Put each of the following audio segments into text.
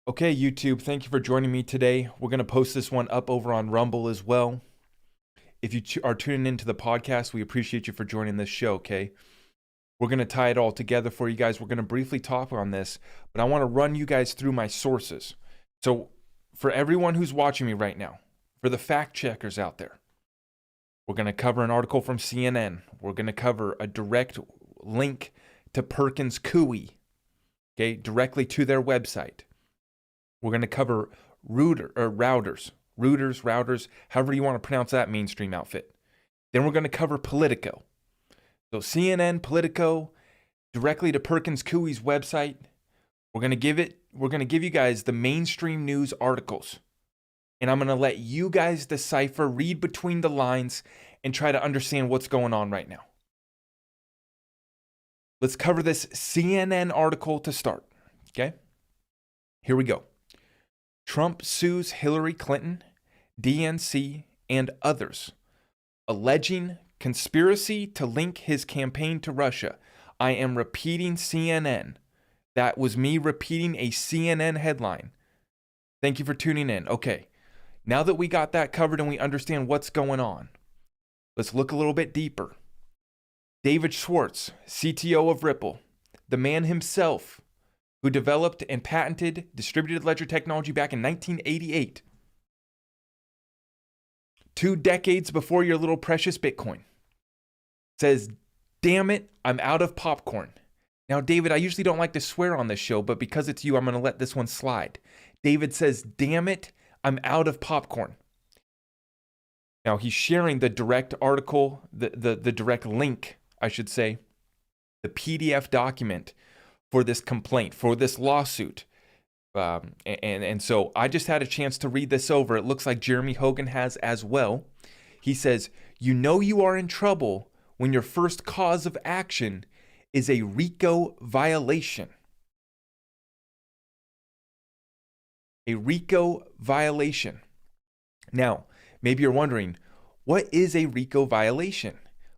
Okay, YouTube, thank you for joining me today. We're going to post this one up over on Rumble as well. If you are tuning into the podcast, we appreciate you for joining this show, okay? We're going to tie it all together for you guys. We're going to briefly talk on this, but I want to run you guys through my sources. So for everyone who's watching me right now, for the fact checkers out there, we're going to cover an article from CNN. We're going to cover a direct link to Perkins Coie, okay, directly to their website. We're going to cover routers, however you want to pronounce that mainstream outfit. Then we're going to cover Politico. So CNN, Politico, directly to Perkins Coie's website. We're going to give you guys the mainstream news articles. And I'm going to let you guys decipher, read between the lines, and try to understand what's going on right now. Let's cover this CNN article to start, okay? Here we go. Trump sues Hillary Clinton, DNC, and others, alleging conspiracy to link his campaign to Russia. I am repeating CNN. That was me repeating a CNN headline. Thank you for tuning in. Okay, now that we got that covered and we understand what's going on, let's look a little bit deeper. David Schwartz, CTO of Ripple, the man himself, who developed and patented distributed ledger technology back in 1988, 2 decades before your little precious Bitcoin, says, damn it, I'm out of popcorn. Now, David, I usually don't like to swear on this show, but because it's you, I'm going to let this one slide. David says, damn it, I'm out of popcorn. Now, he's sharing the direct article, the direct link, I should say, the PDF document for this complaint, for this lawsuit. And so I just had a chance to read this over. It looks like Jeremy Hogan has as well. He says, you know you are in trouble when your first cause of action is a RICO violation. A RICO violation. Now, maybe you're wondering, what is a RICO violation?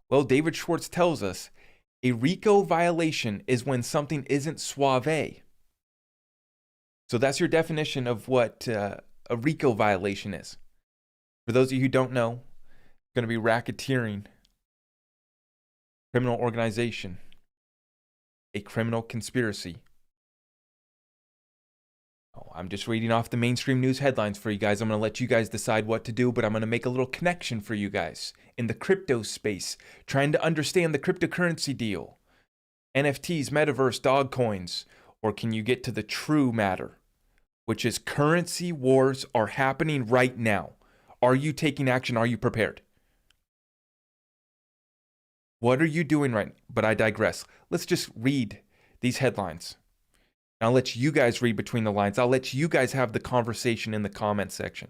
Well, David Schwartz tells us a RICO violation is when something isn't suave. So that's your definition of what a RICO violation is. For those of you who don't know, it's going to be racketeering, criminal organization, a criminal conspiracy. Oh, I'm just reading off the mainstream news headlines for you guys. I'm going to let you guys decide what to do, but I'm going to make a little connection for you guys in the crypto space, trying to understand the cryptocurrency deal. NFTs, metaverse, dog coins, or can you get to the true matter, which is currency wars are happening right now. Are you taking action? Are you prepared? What are you doing right now? But I digress. Let's just read these headlines. I'll let you guys read between the lines. I'll let you guys have the conversation in the comment section.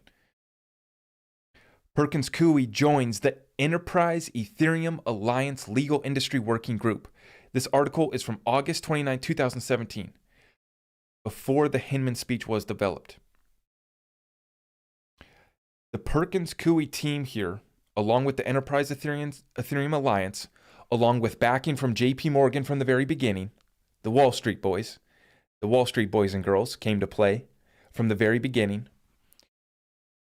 Perkins Coie joins the Enterprise Ethereum Alliance Legal Industry Working Group. This article is from August 29, 2017, before the Hinman speech was developed. The Perkins Coie team here, along with the Enterprise Ethereum Alliance, along with backing from JP Morgan from the very beginning, the Wall Street boys and girls came to play from the very beginning.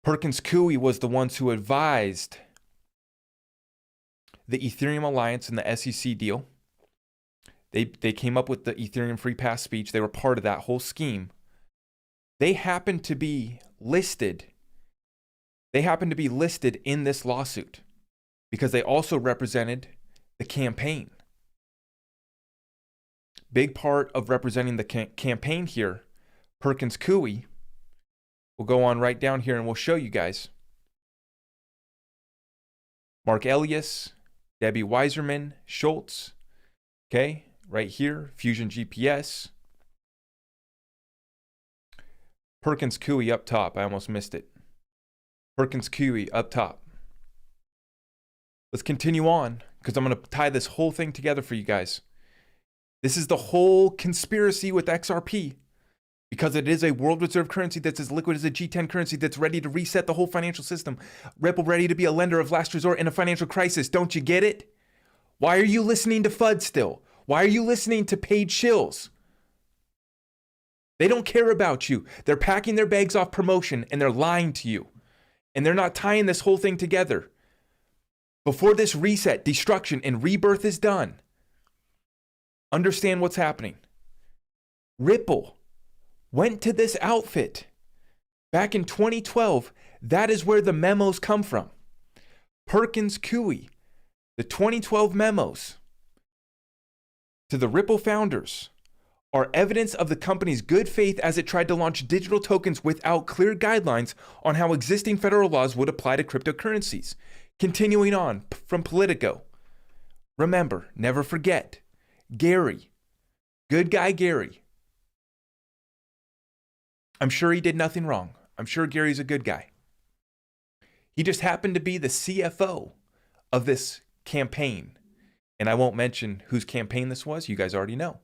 Perkins Coie was the ones who advised the Ethereum Alliance and the SEC deal. They came up with the Ethereum Free Pass speech. They were part of that whole scheme. They happened to be listed. They happened to be listed in this lawsuit because they also represented the campaign. Big part of representing the campaign here, Perkins Coie. We'll go on right down here and we'll show you guys. Mark Elias, Debbie Weiserman, Schultz, okay, right here, Fusion GPS. Perkins Coie up top. I almost missed it. Perkins Coie up top. Let's continue on because I'm going to tie this whole thing together for you guys. This is the whole conspiracy with XRP because it is a world reserve currency that's as liquid as a G10 currency that's ready to reset the whole financial system. Ripple ready to be a lender of last resort in a financial crisis. Don't you get it? Why are you listening to FUD still? Why are you listening to paid shills? They don't care about you. They're packing their bags off promotion and they're lying to you. And they're not tying this whole thing together. Before this reset, destruction, and rebirth is done, understand what's happening. Ripple went to this outfit back in 2012. That is where the memos come from. Perkins Coie, the 2012 memos to the Ripple founders are evidence of the company's good faith as it tried to launch digital tokens without clear guidelines on how existing federal laws would apply to cryptocurrencies. Continuing on from Politico. Remember, never forget, Gary, good guy Gary. I'm sure he did nothing wrong. I'm sure Gary's a good guy. He just happened to be the CFO of this campaign. And I won't mention whose campaign this was. You guys already know.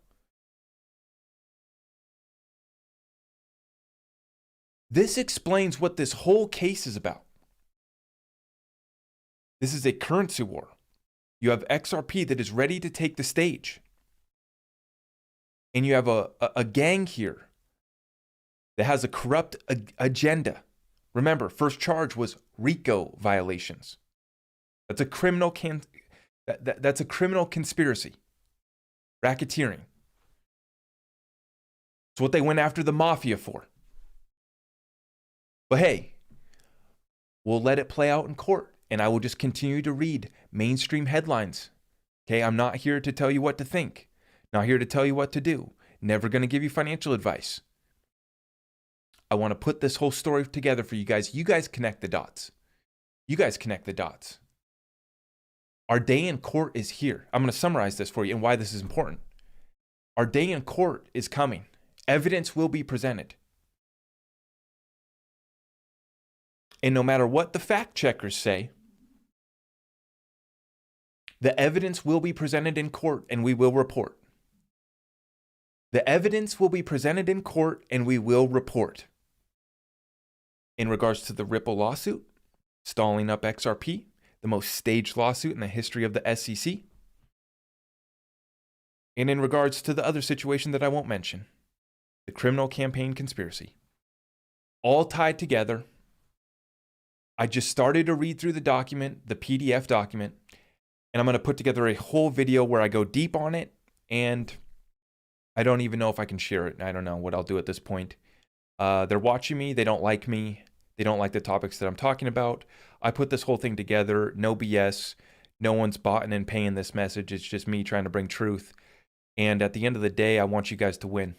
This explains what this whole case is about. This is a currency war. You have XRP that is ready to take the stage. And you have a gang here that has a corrupt agenda. Remember, first charge was RICO violations. That's a criminal that's a criminal conspiracy. Racketeering. It's what they went after the mafia for. But hey, we'll let it play out in court, and I will just continue to read mainstream headlines. Okay, I'm not here to tell you what to think. Not here to tell you what to do. Never going to give you financial advice. I want to put this whole story together for you guys. You guys connect the dots. You guys connect the dots. Our day in court is here. I'm going to summarize this for you and why this is important. Our day in court is coming. Evidence will be presented. And no matter what the fact checkers say, the evidence will be presented in court and we will report. The evidence will be presented in court and we will report. In regards to the Ripple lawsuit, stalling up XRP, the most staged lawsuit in the history of the SEC. And in regards to the other situation that I won't mention, the criminal campaign conspiracy. All tied together. I just started to read through the document, the PDF document, and I'm going to put together a whole video where I go deep on it, and I don't even know if I can share it. I don't know what I'll do at this point. They're watching me. They don't like me. They don't like the topics that I'm talking about. I put this whole thing together. No BS. No one's bought and paying this message. It's just me trying to bring truth. And at the end of the day, I want you guys to win.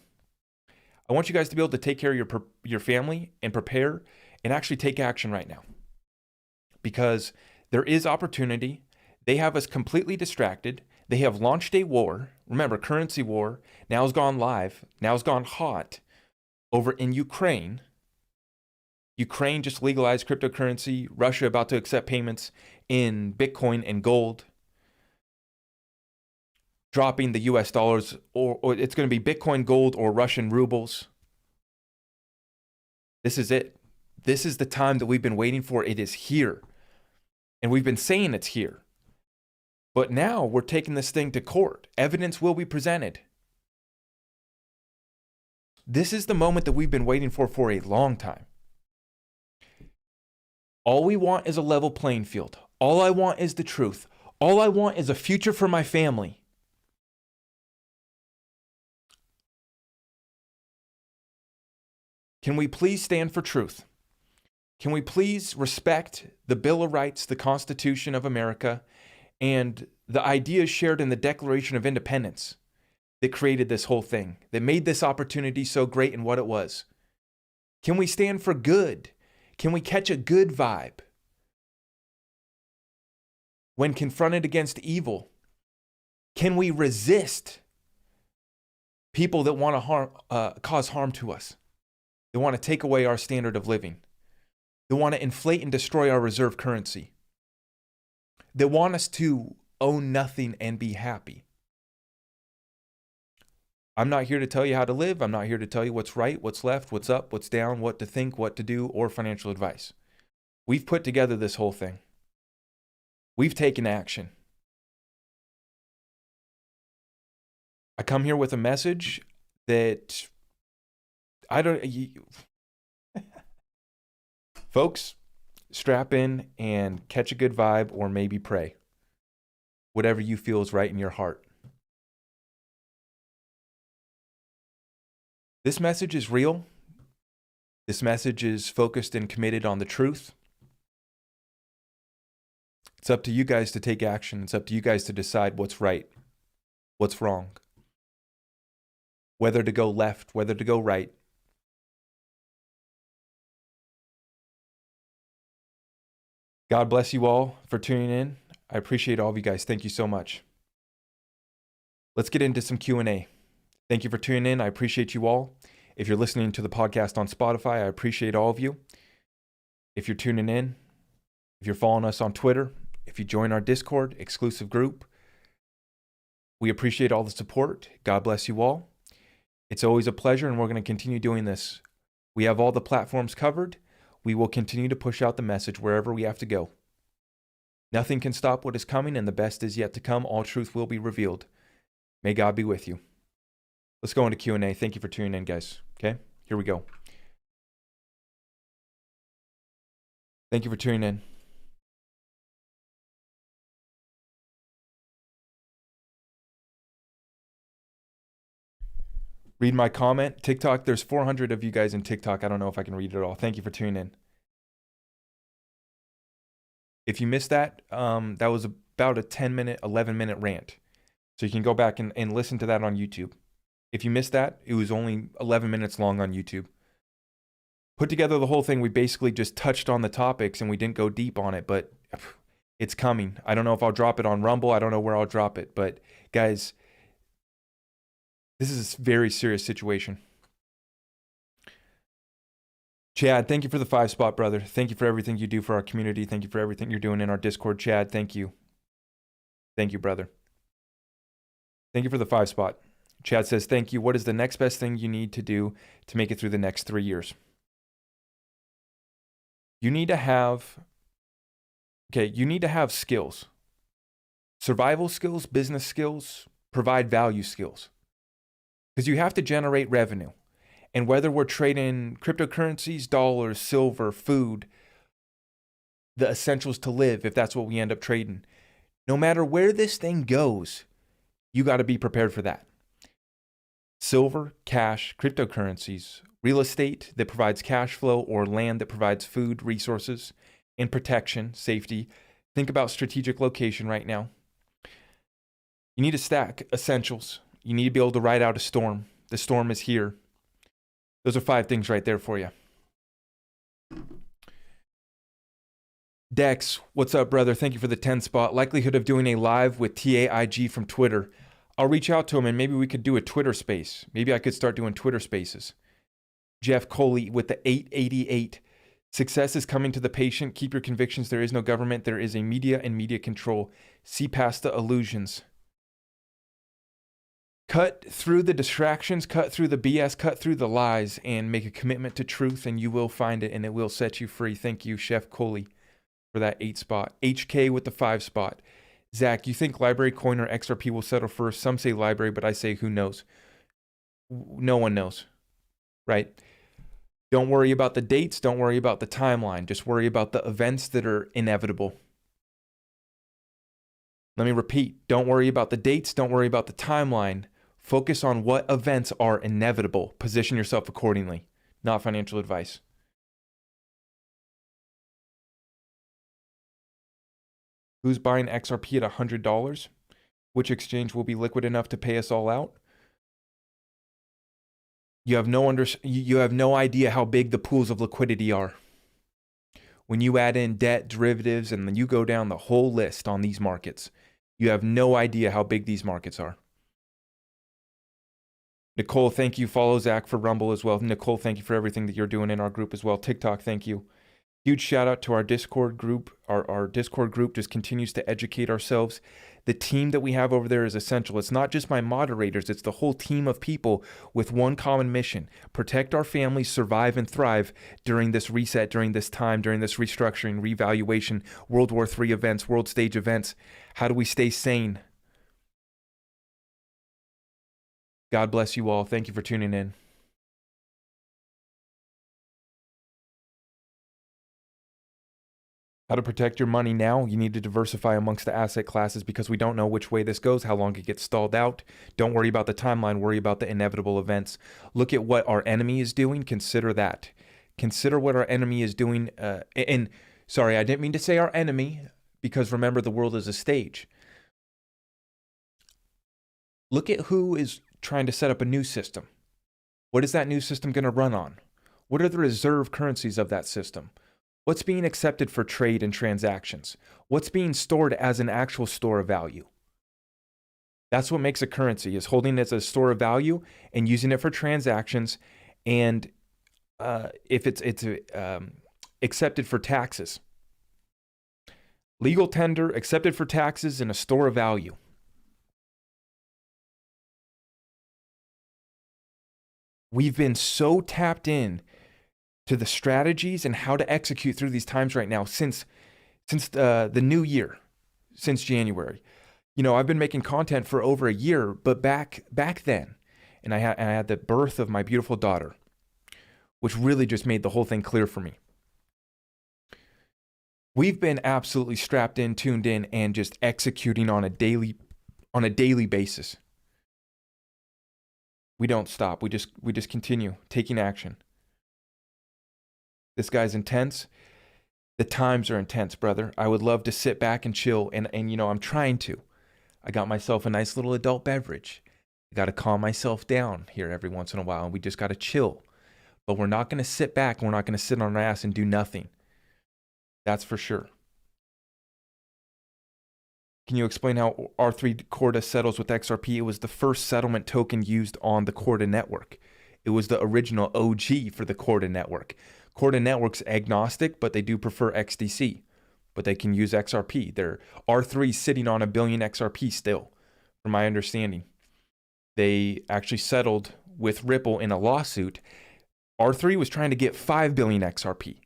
I want you guys to be able to take care of your family and prepare and actually take action right now. Because there is opportunity. They have us completely distracted. They have launched a war. Remember, currency war now has gone live. Now has gone hot over in Ukraine. Ukraine just legalized cryptocurrency. Russia about to accept payments in Bitcoin and gold. Dropping the US dollars, or it's going to be Bitcoin, gold, or Russian rubles. This is it. This is the time that we've been waiting for. It is here. And we've been saying it's here. But now we're taking this thing to court. Evidence will be presented. This is the moment that we've been waiting for a long time. All we want is a level playing field. All I want is the truth. All I want is a future for my family. Can we please stand for truth? Can we please respect the Bill of Rights, the Constitution of America, and the ideas shared in the Declaration of Independence that created this whole thing, that made this opportunity so great and what it was? Can we stand for good? Can we catch a good vibe? When confronted against evil, can we resist people that want to cause harm to us? They want to take away our standard of living. They want to inflate and destroy our reserve currency. They want us to own nothing and be happy. I'm not here to tell you how to live. I'm not here to tell you what's right, what's left, what's up, what's down, what to think, what to do, or financial advice. We've put together this whole thing. We've taken action. I come here with a message that I don't, folks, strap in and catch a good vibe or maybe pray. Whatever you feel is right in your heart. This message is real. This message is focused and committed on the truth. It's up to you guys to take action. It's up to you guys to decide what's right, what's wrong, whether to go left, whether to go right. God bless you all for tuning in. I appreciate all of you guys. Thank you so much. Let's get into some Q&A. Thank you for tuning in. I appreciate you all. If you're listening to the podcast on Spotify, I appreciate all of you. If you're tuning in, if you're following us on Twitter, if you join our Discord exclusive group, we appreciate all the support. God bless you all. It's always a pleasure, and we're going to continue doing this. We have all the platforms covered. We will continue to push out the message wherever we have to go. Nothing can stop what is coming, and the best is yet to come. All truth will be revealed. May God be with you. Let's go into Q&A. Thank you for tuning in, guys. Okay, here we go. Thank you for tuning in. Read my comment. TikTok, there's 400 of you guys in TikTok. I don't know if I can read it all. Thank you for tuning in. If you missed that, that was about a 10-minute, 11-minute rant. So you can go back and listen to that on YouTube. If you missed that, it was only 11 minutes long on YouTube. Put together the whole thing. We basically just touched on the topics and we didn't go deep on it, but it's coming. I don't know if I'll drop it on Rumble. I don't know where I'll drop it, but guys, this is a very serious situation. Chad, thank you for the 5 spot, brother. Thank you for everything you do for our community. Thank you for everything you're doing in our Discord, Chad. Thank you. Thank you, brother. Thank you for the 5 spot. Chad says, thank you. What is the next best thing you need to do to make it through the next 3 years? You need to have, skills. Survival skills, business skills, provide value skills. Because you have to generate revenue. And whether we're trading cryptocurrencies, dollars, silver, food, the essentials to live, if that's what we end up trading, no matter where this thing goes, you got to be prepared for that. Silver, cash, cryptocurrencies, real estate that provides cash flow, or land that provides food, resources, and protection, safety. Think about strategic location right now. You need to stack essentials. You need to be able to ride out a storm. The storm is here. Those are 5 things right there for you. Dex, what's up, brother? Thank you for the 10 spot. Likelihood of doing a live with TAIG from Twitter. I'll reach out to him and maybe we could do a Twitter space. Maybe I could start doing Twitter spaces. Jeff Coley with the 888. Success is coming to the patient. Keep your convictions. There is no government. There is a media and media control. See past the illusions. Cut through the distractions, cut through the BS, cut through the lies, and make a commitment to truth, and you will find it, and it will set you free. Thank you, Chef Coley, for that 8 spot. HK with the 5 spot. Zach, you think Library Coin or XRP will settle first? Some say Library, but I say who knows? No one knows, right? Don't worry about the dates. Don't worry about the timeline. Just worry about the events that are inevitable. Let me repeat. Don't worry about the dates. Don't worry about the timeline. Focus on what events are inevitable. Position yourself accordingly. Not financial advice. Who's buying XRP at $100? Which exchange will be liquid enough to pay us all out? You have no idea how big the pools of liquidity are. When you add in debt, derivatives, and then you go down the whole list on these markets, you have no idea how big these markets are. Nicole, thank you. Follow Zach for Rumble as well. Nicole, thank you for everything that you're doing in our group as well. TikTok, thank you. Huge shout out to our Discord group. Our Discord group just continues to educate ourselves. The team that we have over there is essential. It's not just my moderators, it's the whole team of people with one common mission: protect our families, survive and thrive during this reset, during this time, during this restructuring, revaluation, World War III events, world stage events. How do we stay sane? God bless you all. Thank you for tuning in. How to protect your money now? You need to diversify amongst the asset classes because we don't know which way this goes, how long it gets stalled out. Don't worry about the timeline, worry about the inevitable events. Look at what our enemy is doing, consider that. Consider what our enemy is doing. And sorry, I didn't mean to say our enemy, because remember, the world is a stage. Look at who is trying to set up a new system. What is that new system going to run on? What are the reserve currencies of that system? What's being accepted for trade and transactions? What's being stored as an actual store of value? That's what makes a currency, is holding it as a store of value and using it for transactions. And if it's accepted for taxes. Legal tender, accepted for taxes, and a store of value. We've been so tapped in to the strategies and how to execute through these times right now since the new year, since January. You know, I've been making content for over a year, but back then, and I had the birth of my beautiful daughter, which really just made the whole thing clear for me. We've been absolutely strapped in, tuned in, and just executing on a daily basis. We don't stop. We just continue taking action. This guy's intense. The times are intense, brother. I would love to sit back and chill, and you know, I'm trying to. I got myself a nice little adult beverage. I got to calm myself down here every once in a while, and we just got to chill. But we're not going to sit back. We're not going to sit on our ass and do nothing. That's for sure. Can you explain how R3 Corda settles with XRP? It was the first settlement token used on the Corda network. It was the original OG for the Corda network. Corda network's agnostic, but they do prefer XDC. But they can use XRP. They're R3 sitting on 1 billion XRP still, from my understanding. They actually settled with Ripple in a lawsuit. R3 was trying to get 5 billion XRP.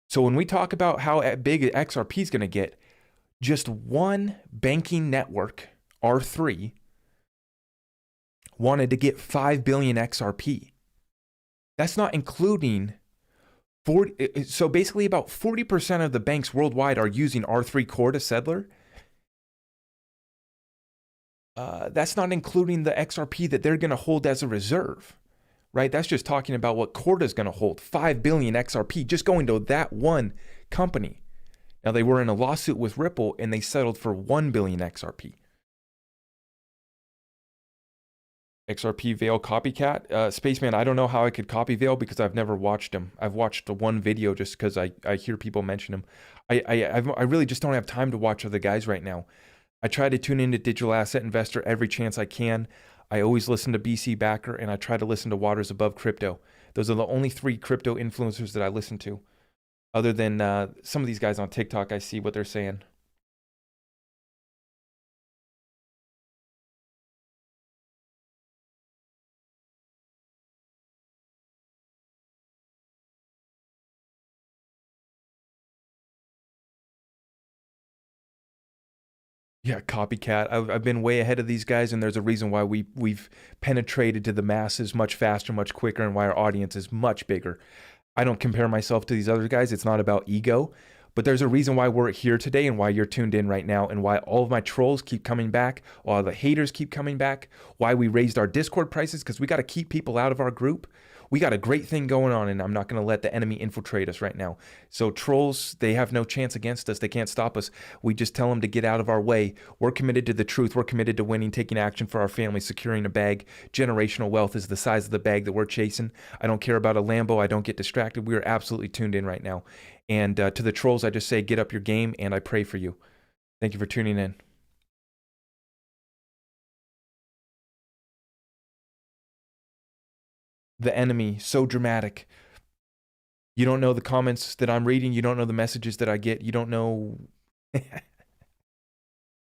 So when we talk about how big XRP is going to get, just one banking network, R3, wanted to get 5 billion XRP. That's not including 40. So basically about 40% of the banks worldwide are using R3 Corda Settler. That's not including the XRP that they're going to hold as a reserve, right? That's just talking about what Corda is going to hold, 5 billion XRP, just going to that one company. Now, they were in a lawsuit with Ripple, and they settled for 1 billion XRP. XRP Veil copycat. Spaceman, I don't know how I could copy Veil because I've never watched him. I've watched one video just because I hear people mention him. I really just don't have time to watch other guys right now. I try to tune into Digital Asset Investor every chance I can. I always listen to BC Backer, and I try to listen to Waters Above Crypto. Those are the only 3 crypto influencers that I listen to. Other than some of these guys on TikTok, I see what they're saying. Yeah, copycat. I've been way ahead of these guys, and there's a reason why we've penetrated to the masses much faster, much quicker, and why our audience is much bigger. I don't compare myself to these other guys. It's not about ego, but there's a reason why we're here today and why you're tuned in right now and why all of my trolls keep coming back, all the haters keep coming back, why we raised our Discord prices, because we got to keep people out of our group. We got a great thing going on, and I'm not going to let the enemy infiltrate us right now. So trolls, they have no chance against us. They can't stop us. We just tell them to get out of our way. We're committed to the truth. We're committed to winning, taking action for our family, securing a bag. Generational wealth is the size of the bag that we're chasing. I don't care about a Lambo. I don't get distracted. We are absolutely tuned in right now. And to the trolls, I just say, get up your game, and I pray for you. Thank you for tuning in. The enemy, so dramatic. You don't know the comments that I'm reading. You don't know the messages that I get. You don't know.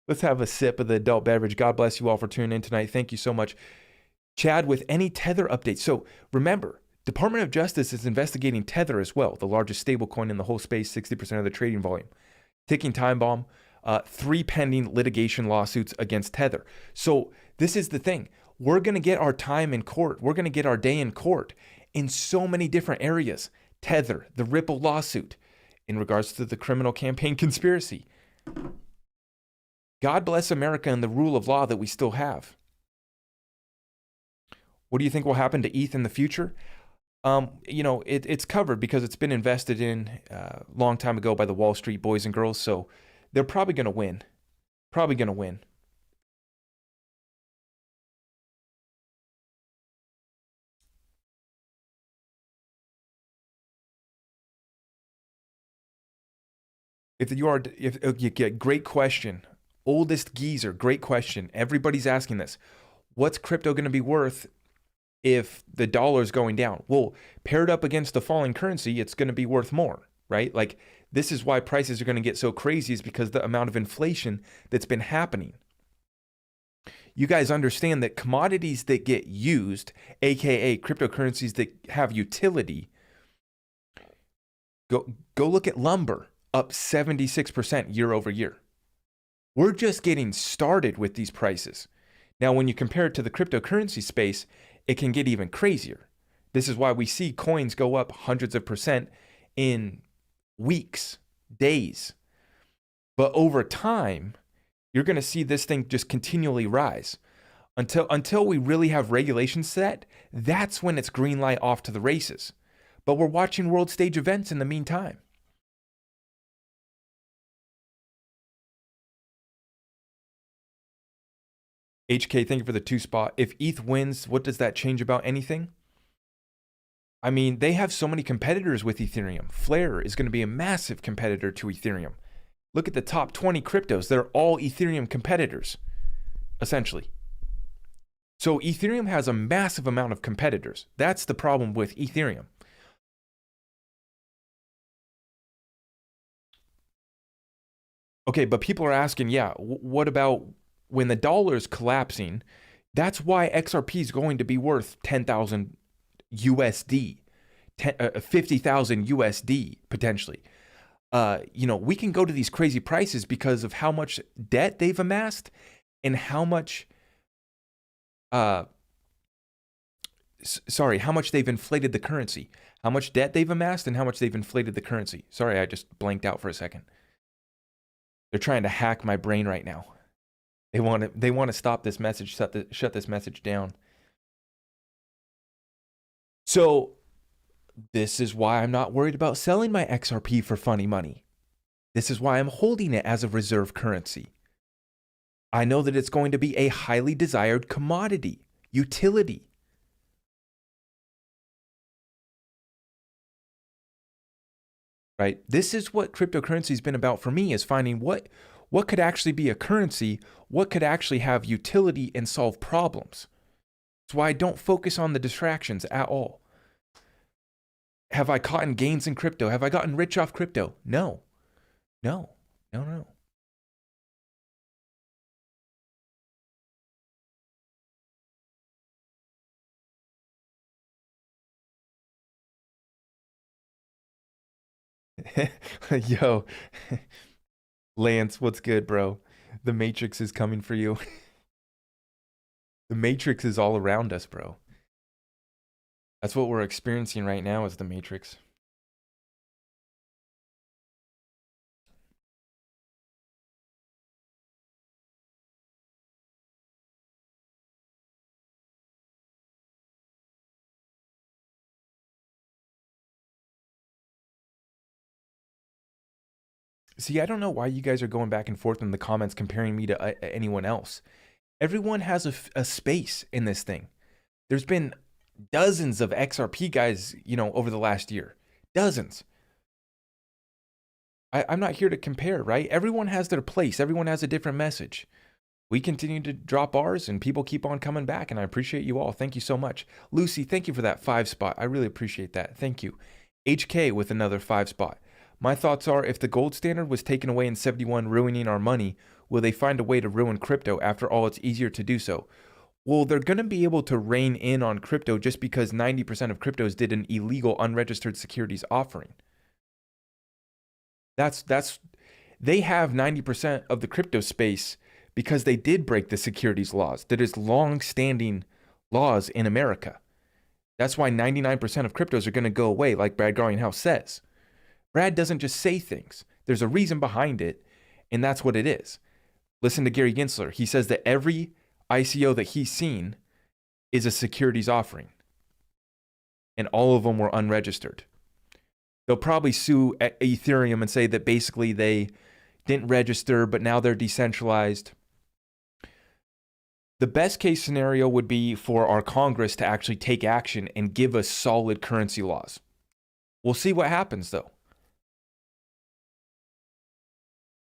Let's have a sip of the adult beverage. God bless you all for tuning in tonight. Thank you so much. Chad, with any Tether updates. So remember, Department of Justice is investigating Tether as well, the largest stablecoin in the whole space, 60% of the trading volume. Ticking time bomb, 3 pending litigation lawsuits against Tether. So this is the thing. We're going to get our time in court. We're going to get our day in court in so many different areas. Tether, the Ripple lawsuit, in regards to the criminal campaign conspiracy. God bless America and the rule of law that we still have. What do you think will happen to ETH in the future? It's covered because it's been invested in a long time ago by the Wall Street boys and girls, so they're probably going to win. Probably going to win. If you get great question, oldest geezer, great question. Everybody's asking this. What's crypto going to be worth if the dollar's going down? Well, paired up against the falling currency, it's going to be worth more, right? Like, this is why prices are going to get so crazy, is because the amount of inflation that's been happening. You guys understand that commodities that get used, aka cryptocurrencies that have utility, go look at lumber, up 76% year over year. We're just getting started with these prices. Now, when you compare it to the cryptocurrency space, it can get even crazier. This is why we see coins go up hundreds of percent in weeks, days. But over time, you're going to see this thing just continually rise. Until we really have regulations set, that's when it's green light off to the races. But we're watching world stage events in the meantime. HK, thank you for the 2 spot. If ETH wins, what does that change about anything? I mean, they have so many competitors with Ethereum. Flare is going to be a massive competitor to Ethereum. Look at the top 20 cryptos. They're all Ethereum competitors, essentially. So Ethereum has a massive amount of competitors. That's the problem with Ethereum. Okay, but people are asking, yeah, what about when the dollar is collapsing? That's why XRP is going to be worth 10,000 USD, 50,000 USD potentially. We can go to these crazy prices because of how much debt they've amassed and how much, how much they've inflated the currency. How much debt they've amassed and how much they've inflated the currency. Sorry, I just blanked out for a second. They're trying to hack my brain right now. They want to stop this message, shut this message down. So this is why I'm not worried about selling my XRP for funny money. This is why I'm holding it as a reserve currency. I know that it's going to be a highly desired commodity, utility. Right? This is what cryptocurrency has been about for me, is finding what could actually be a currency, what could actually have utility and solve problems. That's why I don't focus on the distractions at all. Have I caught in gains in crypto? Have I gotten rich off crypto? No. Yo, Lance, what's good, bro? The Matrix is coming for you. The Matrix is all around us, bro. That's what we're experiencing right now, is the Matrix. See, I don't know why you guys are going back and forth in the comments comparing me to anyone else. Everyone has a space in this thing. There's been dozens of XRP guys, over the last year. Dozens. I'm not here to compare, right? Everyone has their place. Everyone has a different message. We continue to drop ours and people keep on coming back, and I appreciate you all. Thank you so much. Lucy, thank you for that 5 spot. I really appreciate that. Thank you. HK with another 5 spot. My thoughts are, if the gold standard was taken away in 71, ruining our money, will they find a way to ruin crypto? After all, it's easier to do so. Well, they're going to be able to rein in on crypto just because 90% of cryptos did an illegal unregistered securities offering. They have 90% of the crypto space because they did break the securities laws. That is long-standing laws in America. That's why 99% of cryptos are going to go away, like Brad Garlinghouse says. Brad doesn't just say things. There's a reason behind it, and that's what it is. Listen to Gary Gensler. He says that every ICO that he's seen is a securities offering, and all of them were unregistered. They'll probably sue Ethereum and say that basically they didn't register, but now they're decentralized. The best case scenario would be for our Congress to actually take action and give us solid currency laws. We'll see what happens, though.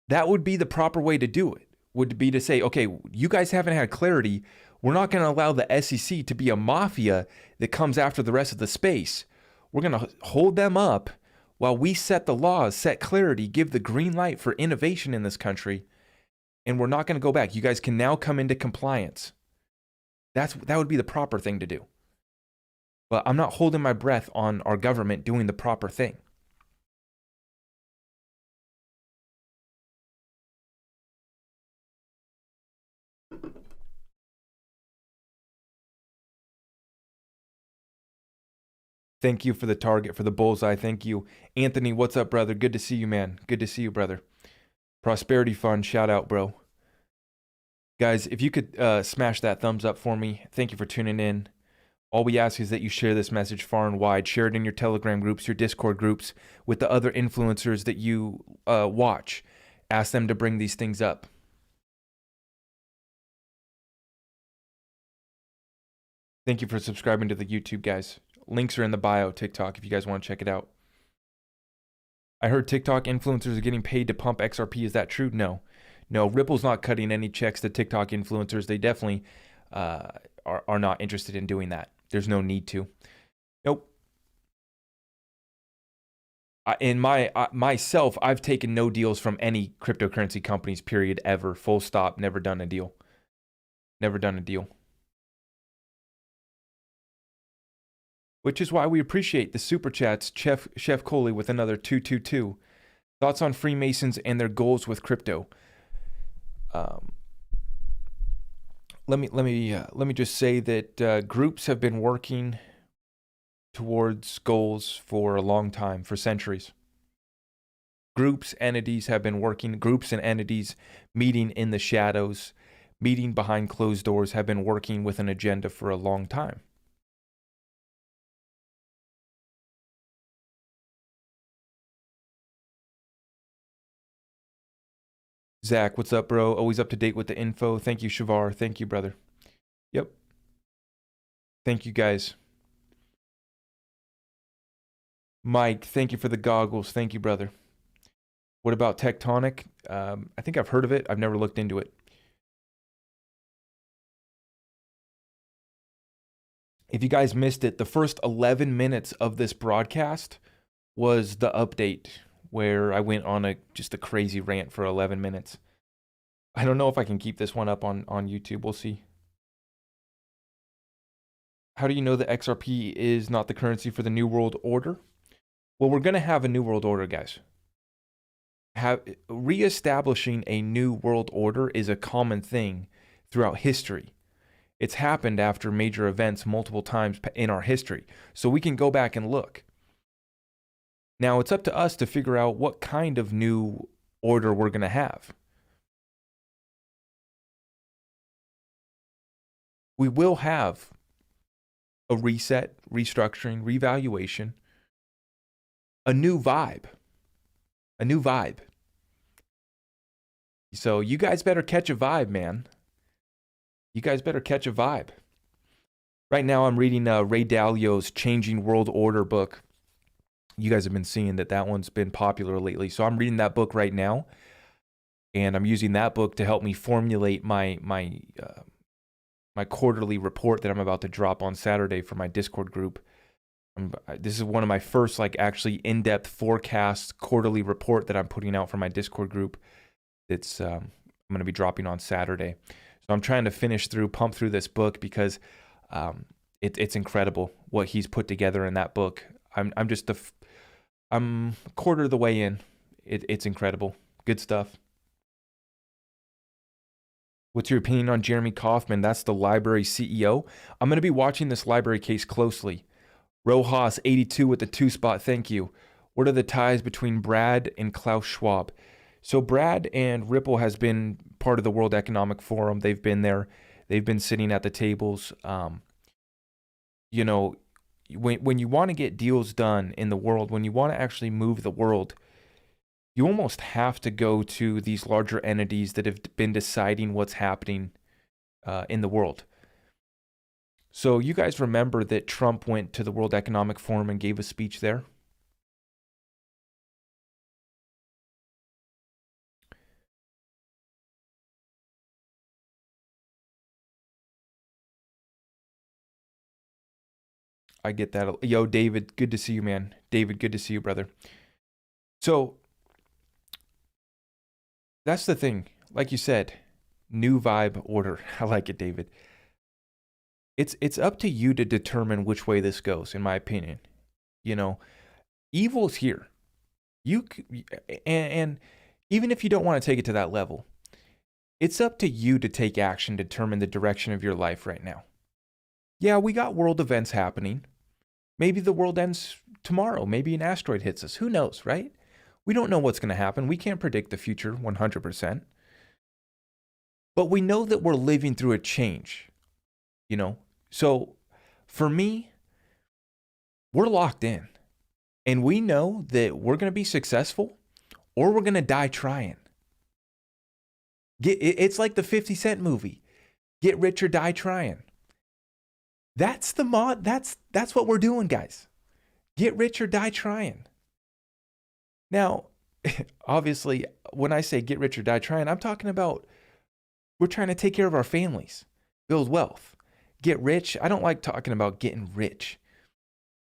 That would be the proper way to do it, would be to say, okay, you guys haven't had clarity. We're not going to allow the SEC to be a mafia that comes after the rest of the space. We're going to hold them up while we set the laws, set clarity, give the green light for innovation in this country, and we're not going to go back. You guys can now come into compliance. That would be the proper thing to do. But I'm not holding my breath on our government doing the proper thing. Thank you for the target, for the bullseye. Thank you. Anthony, what's up, brother? Good to see you, man. Good to see you, brother. Prosperity Fund, shout out, bro. Guys, if you could smash that thumbs up for me. Thank you for tuning in. All we ask is that you share this message far and wide. Share it in your Telegram groups, your Discord groups, with the other influencers that you watch. Ask them to bring these things up. Thank you for subscribing to the YouTube, guys. Links are in the bio, TikTok, if you guys want to check it out. I heard TikTok influencers are getting paid to pump XRP. Is that true? No. No, Ripple's not cutting any checks to TikTok influencers. They definitely are not interested in doing that. There's no need to. Nope. Myself, I've taken no deals from any cryptocurrency companies, period, ever. Full stop. Never done a deal. Never done a deal. Which is why we appreciate the super chats. Chef Coley with another 222. Thoughts on Freemasons and their goals with crypto. Let me just say that groups have been working towards goals for a long time, for centuries. Groups, entities have been working. Groups and entities meeting in the shadows, meeting behind closed doors, have been working with an agenda for a long time. Zach, what's up, bro? Always up to date with the info. Thank you, Shavar. Thank you, brother. Yep. Thank you, guys. Mike, thank you for the goggles. Thank you, brother. What about Tectonic? I think I've heard of it. I've never looked into it. If you guys missed it, the first 11 minutes of this broadcast was the update where I went on just a crazy rant for 11 minutes. I don't know if I can keep this one up on YouTube. We'll see. How do you know that XRP is not the currency for the New World Order? Well, we're going to have a New World Order, guys. Reestablishing a New World Order is a common thing throughout history. It's happened after major events multiple times in our history. So we can go back and look. Now, it's up to us to figure out what kind of new order we're going to have. We will have a reset, restructuring, revaluation, a new vibe. A new vibe. So you guys better catch a vibe, man. You guys better catch a vibe. Right now, I'm reading Ray Dalio's Changing World Order book. You guys have been seeing that one's been popular lately. So I'm reading that book right now, and I'm using that book to help me formulate my quarterly report that I'm about to drop on Saturday for my Discord group. This is one of my first actually in-depth forecast quarterly report that I'm putting out for my Discord group. It's I'm going to be dropping on Saturday. So I'm trying to pump through this book because it's incredible what he's put together in that book. I'm a quarter of the way in. It's incredible. Good stuff. What's your opinion on Jeremy Kauffman? That's the library CEO. I'm going to be watching this library case closely. Rojas82 with the 2 spot. Thank you. What are the ties between Brad and Klaus Schwab? So Brad and Ripple has been part of the World Economic Forum. They've been there. They've been sitting at the tables. You know, when you want to get deals done in the world, when you want to actually move the world, you almost have to go to these larger entities that have been deciding what's happening in the world. So you guys remember that Trump went to the World Economic Forum and gave a speech there? I get that. Yo, David, good to see you, man. David, good to see you, brother. So that's the thing. Like you said, new vibe order. I like it, David. It's up to you to determine which way this goes, in my opinion. You know, evil's here. And even if you don't want to take it to that level, it's up to you to take action, determine the direction of your life right now. Yeah, we got world events happening. Maybe the world ends tomorrow. Maybe an asteroid hits us. Who knows, right? We don't know what's going to happen. We can't predict the future 100%. But we know that we're living through a change, you know? So for me, we're locked in. And we know that we're going to be successful or we're going to die trying. It's like the 50 Cent movie. Get rich or die trying. That's the mod. That's what we're doing, guys. Get rich or die trying. Now, obviously, when I say get rich or die trying, I'm talking about we're trying to take care of our families, build wealth, get rich. I don't like talking about getting rich.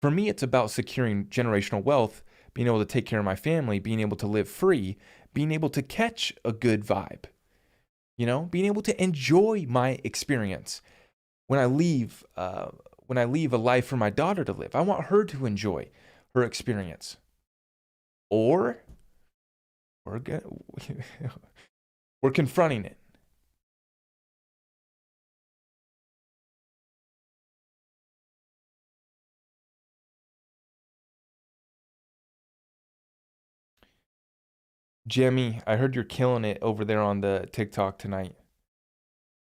For me, it's about securing generational wealth, being able to take care of my family, being able to live free, being able to catch a good vibe, you know, being able to enjoy my experience. When I leave a life for my daughter to live, I want her to enjoy her experience. Or we're confronting it. Jemmy, I heard you're killing it over there on the TikTok tonight.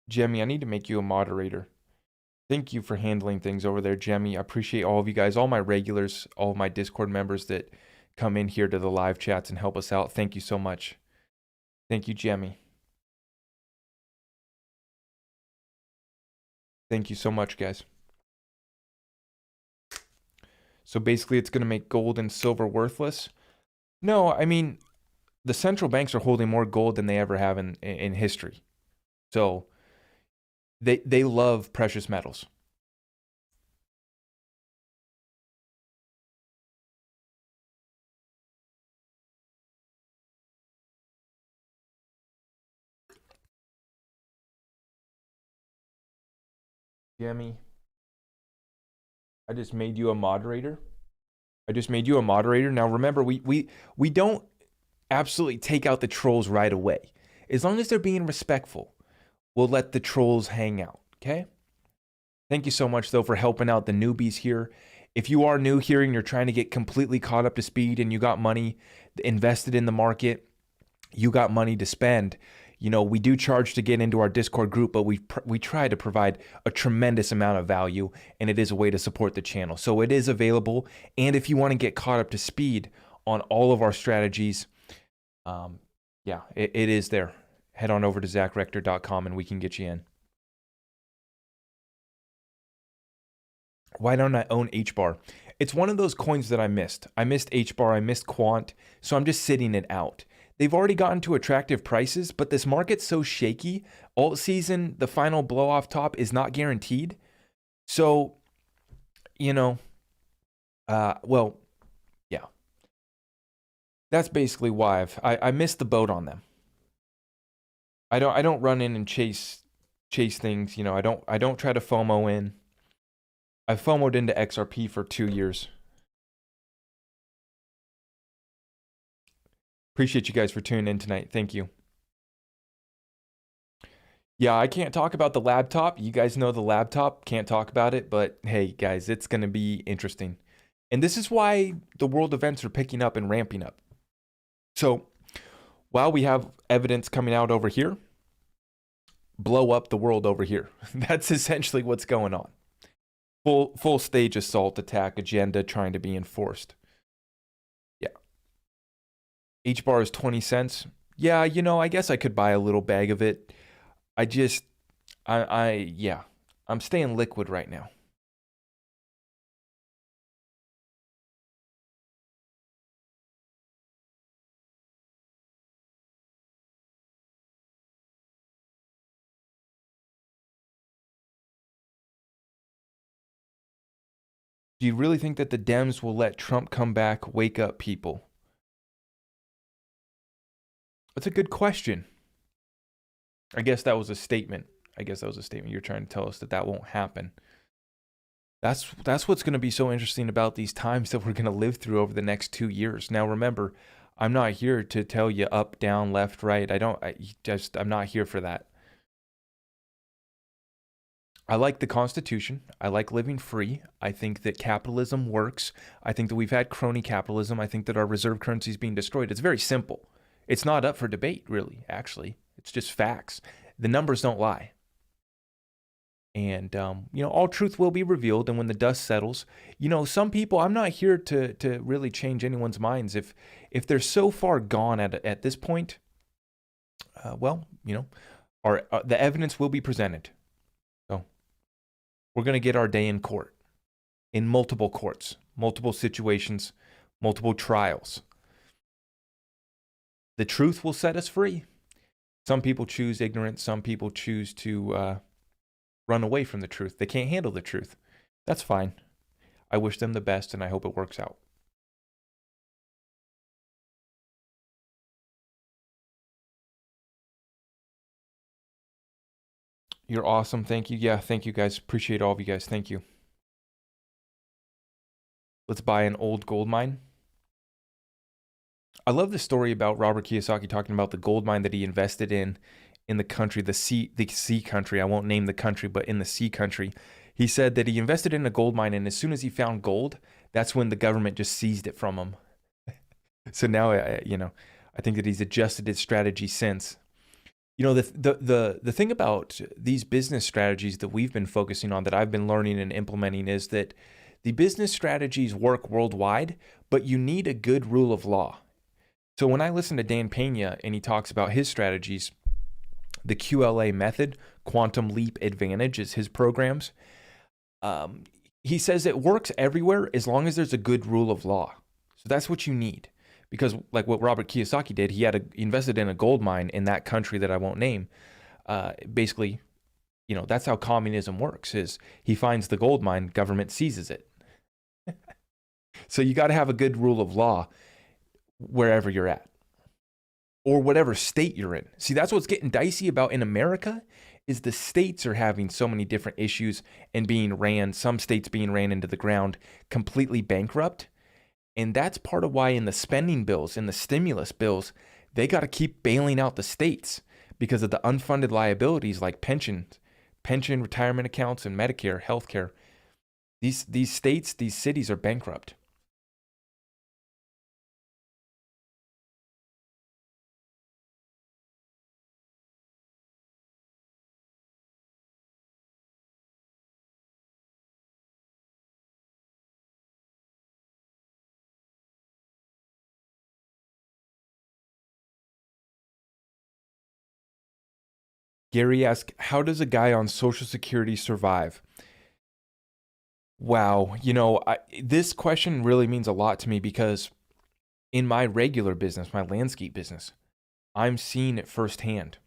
Jemmy, I need to make you a moderator. Thank you for handling things over there, Jemmy. I appreciate all of you guys, all my regulars, all of my Discord members that come in here to the live chats and help us out. Thank you so much. Thank you, Jemmy. Thank you so much, guys. So basically, it's going to make gold and silver worthless. No, I mean, the central banks are holding more gold than they ever have in history. So they love precious metals. Jemmy, I just made you a moderator. Now remember, we don't absolutely take out the trolls right away. As long as they're being respectful, we'll let the trolls hang out, okay? Thank you so much, though, for helping out the newbies here. If you are new here and you're trying to get completely caught up to speed and you got money invested in the market, you got money to spend, you know, we do charge to get into our Discord group, but we try to provide a tremendous amount of value, and it is a way to support the channel. So it is available, and if you want to get caught up to speed on all of our strategies, yeah, it is there. Head on over to zachrector.com and we can get you in. Why don't I own HBAR? It's one of those coins that I missed. I missed HBAR, I missed Quant, so I'm just sitting it out. They've already gotten to attractive prices, but this market's so shaky. Alt season, the final blow off top is not guaranteed. So, you know, well, yeah. That's basically why I missed the boat on them. I don't run in and chase things, you know. I don't try to FOMO in. I FOMO'd into XRP for 2 years. Appreciate you guys for tuning in tonight. Thank you. Yeah, I can't talk about the laptop. You guys know the laptop. Can't talk about it, but hey, guys, it's going to be interesting. And this is why the world events are picking up and ramping up. So while we have evidence coming out over here, blow up the world over here. That's essentially what's going on. Full stage assault attack agenda trying to be enforced. Yeah. HBAR is 20 cents. Yeah, I guess I could buy a little bag of it. I'm staying liquid right now. Do you really think that the Dems will let Trump come back, wake up people? That's a good question. I guess that was a statement. You're trying to tell us that that won't happen. That's what's going to be so interesting about these times that we're going to live through over the next 2 years. Now, remember, I'm not here to tell you up, down, left, right. I'm not here for that. I like the Constitution. I like living free. I think that capitalism works. I think that we've had crony capitalism. I think that our reserve currency is being destroyed. It's very simple. It's not up for debate, really, actually. It's just facts. The numbers don't lie. And, all truth will be revealed. And when the dust settles, some people, I'm not here to really change anyone's minds. If they're so far gone at this point, the evidence will be presented. So we're going to get our day in court, in multiple courts, multiple situations, multiple trials. The truth will set us free. Some people choose ignorance. Some people choose to run away from the truth. They can't handle the truth. That's fine. I wish them the best, and I hope it works out. You're awesome. Thank you. Yeah, thank you guys. Appreciate all of you guys. Thank you. Let's buy an old gold mine. I love the story about Robert Kiyosaki talking about the gold mine that he invested in the country, the sea country. I won't name the country, but in the sea country. He said that he invested in a gold mine, and as soon as he found gold, that's when the government just seized it from him. So now, I think that he's adjusted his strategy since. The thing about these business strategies that we've been focusing on, that I've been learning and implementing, is that the business strategies work worldwide, but you need a good rule of law. So when I listen to Dan Pena and he talks about his strategies, the QLA method, Quantum Leap Advantage, is his programs. He says it works everywhere as long as there's a good rule of law. So that's what you need. Because like what Robert Kiyosaki did, he invested in a gold mine in that country that I won't name. Basically, that's how communism works, is he finds the gold mine, government seizes it. So you got to have a good rule of law wherever you're at, or whatever state you're in. See, that's what's getting dicey about in America, is the states are having so many different issues and some states being ran into the ground, completely bankrupt. And that's part of why in the spending bills, in the stimulus bills, they got to keep bailing out the states because of the unfunded liabilities like pension, retirement accounts, and Medicare, healthcare. These states, these cities are bankrupt. Gary asks, how does a guy on Social Security survive? Wow. This question really means a lot to me because in my regular business, my landscape business, I'm seeing it firsthand.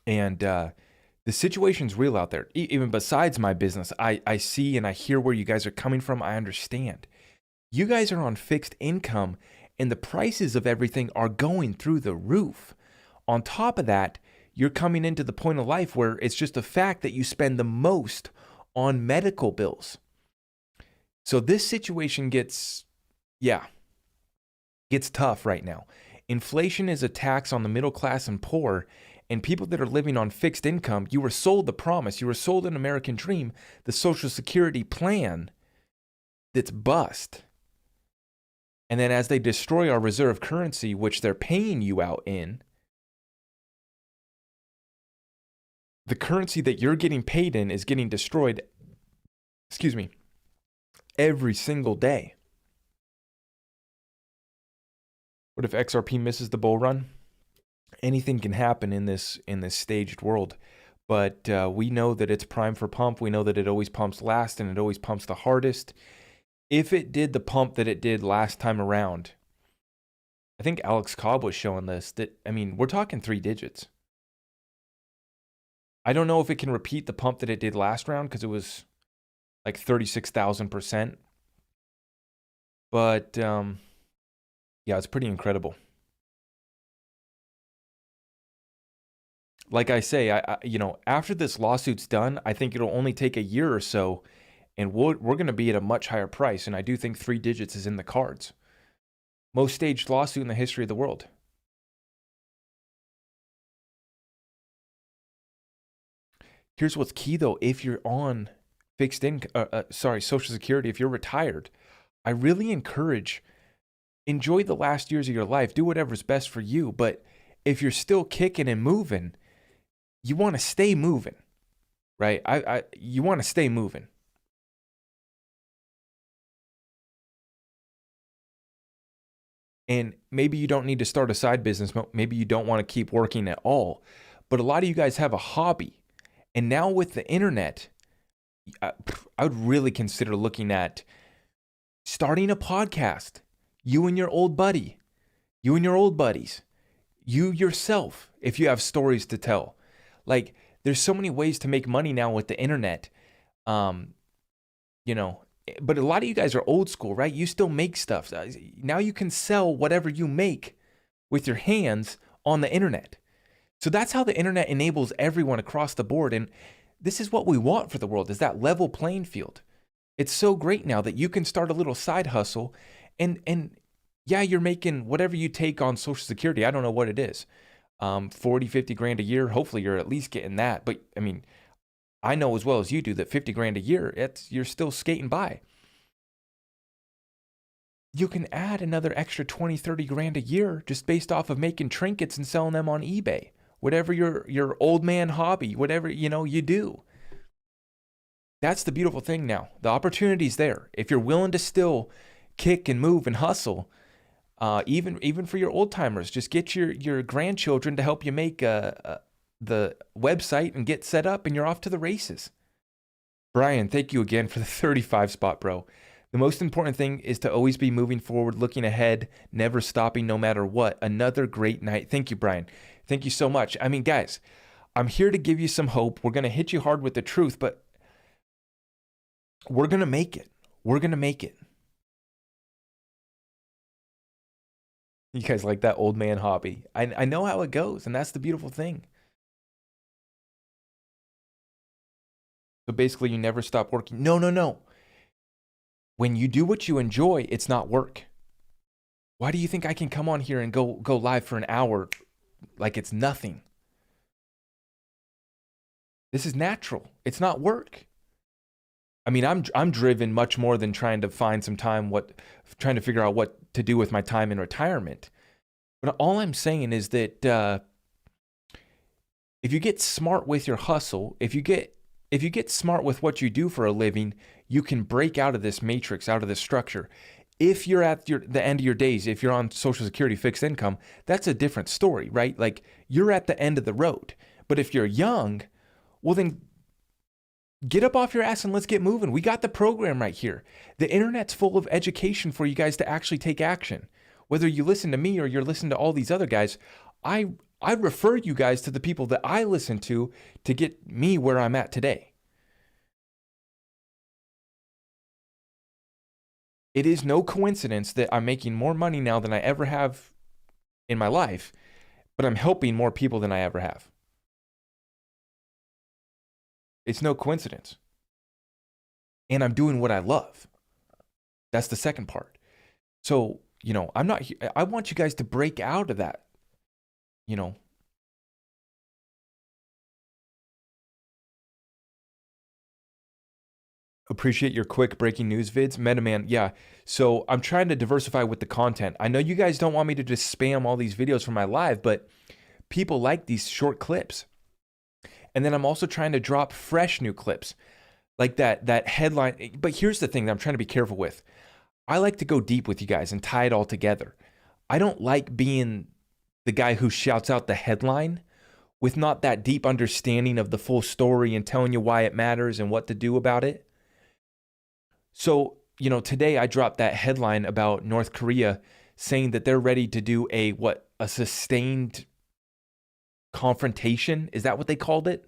And the situation's real out there. Even besides my business, I see and I hear where you guys are coming from. I understand. You guys are on fixed income and the prices of everything are going through the roof. On top of that, you're coming into the point of life where it's just a fact that you spend the most on medical bills. So this situation gets tough right now. Inflation is a tax on the middle class and poor, and people that are living on fixed income. You were sold the promise, you were sold an American dream, the Social Security plan, that's bust. And then as they destroy our reserve currency, which they're paying you out in, the currency that you're getting paid in is getting destroyed, every single day. What if XRP misses the bull run? Anything can happen in this staged world. But we know that it's prime for pump. We know that it always pumps last and it always pumps the hardest. If it did the pump that it did last time around, I think Alex Cobb was showing this, we're talking 3 digits. I don't know if it can repeat the pump that it did last round because it was like 36,000%. But yeah, it's pretty incredible. Like I say, I after this lawsuit's done, I think it'll only take a year or so, and we're going to be at a much higher price. And I do think 3 digits is in the cards. Most staged lawsuit in the history of the world. Here's what's key though: if you're on fixed income, Social Security, if you're retired, I really enjoy the last years of your life. Do whatever's best for you. But if you're still kicking and moving, you want to stay moving, right? You want to stay moving. And maybe you don't need to start a side business. Maybe you don't want to keep working at all. But a lot of you guys have a hobby. And now with the internet, I would really consider looking at starting a podcast. You and your old buddy, you and your old buddies, you yourself, if you have stories to tell. Like, there's so many ways to make money now with the internet. But a lot of you guys are old school, right? You still make stuff. Now you can sell whatever you make with your hands on the internet. So that's how the internet enables everyone across the board. And this is what we want for the world, is that level playing field. It's so great now that you can start a little side hustle and yeah, you're making whatever you take on Social Security. I don't know what it is. 40, 50 grand a year. Hopefully you're at least getting that. But I know as well as you do that 50 grand a year, you're still skating by. You can add another extra 20, 30 grand a year just based off of making trinkets and selling them on eBay. Whatever your old man hobby, whatever, you do. That's the beautiful thing now. The opportunity's there. If you're willing to still kick and move and hustle, even for your old timers, just get your grandchildren to help you make the website and get set up, and you're off to the races. Brian, thank you again for the 35 spot, bro. The most important thing is to always be moving forward, looking ahead, never stopping no matter what. Another great night. Thank you, Brian. Thank you so much. Guys, I'm here to give you some hope. We're going to hit you hard with the truth, but we're going to make it. We're going to make it. You guys like that old man hobby. I know how it goes, and that's the beautiful thing. So basically, you never stop working. No. When you do what you enjoy, it's not work. Why do you think I can come on here and go live for an hour like it's nothing? This is natural. It's not work. I'm driven much more than trying to find some time, trying to figure out what to do with my time in retirement. But all I'm saying is that if you get smart with your hustle, if you get smart with what you do for a living, you can break out of this matrix, out of this structure. If you're at the end of your days, if you're on Social Security fixed income, that's a different story, right? Like, you're at the end of the road. But if you're young, well then get up off your ass and let's get moving. We got the program right here. The internet's full of education for you guys to actually take action. Whether you listen to me or you're listening to all these other guys, I refer you guys to the people that I listen to get me where I'm at today. It is no coincidence that I'm making more money now than I ever have in my life, but I'm helping more people than I ever have. It's no coincidence. And I'm doing what I love. That's the second part. So, I'm not here. I want you guys to break out of that, Appreciate your quick breaking news vids. Metaman, yeah. So I'm trying to diversify with the content. I know you guys don't want me to just spam all these videos from my live, but people like these short clips. And then I'm also trying to drop fresh new clips like that headline. But here's the thing that I'm trying to be careful with. I like to go deep with you guys and tie it all together. I don't like being the guy who shouts out the headline with not that deep understanding of the full story and telling you why it matters and what to do about it. So, today I dropped that headline about North Korea saying that they're ready to do a sustained confrontation. Is that what they called it?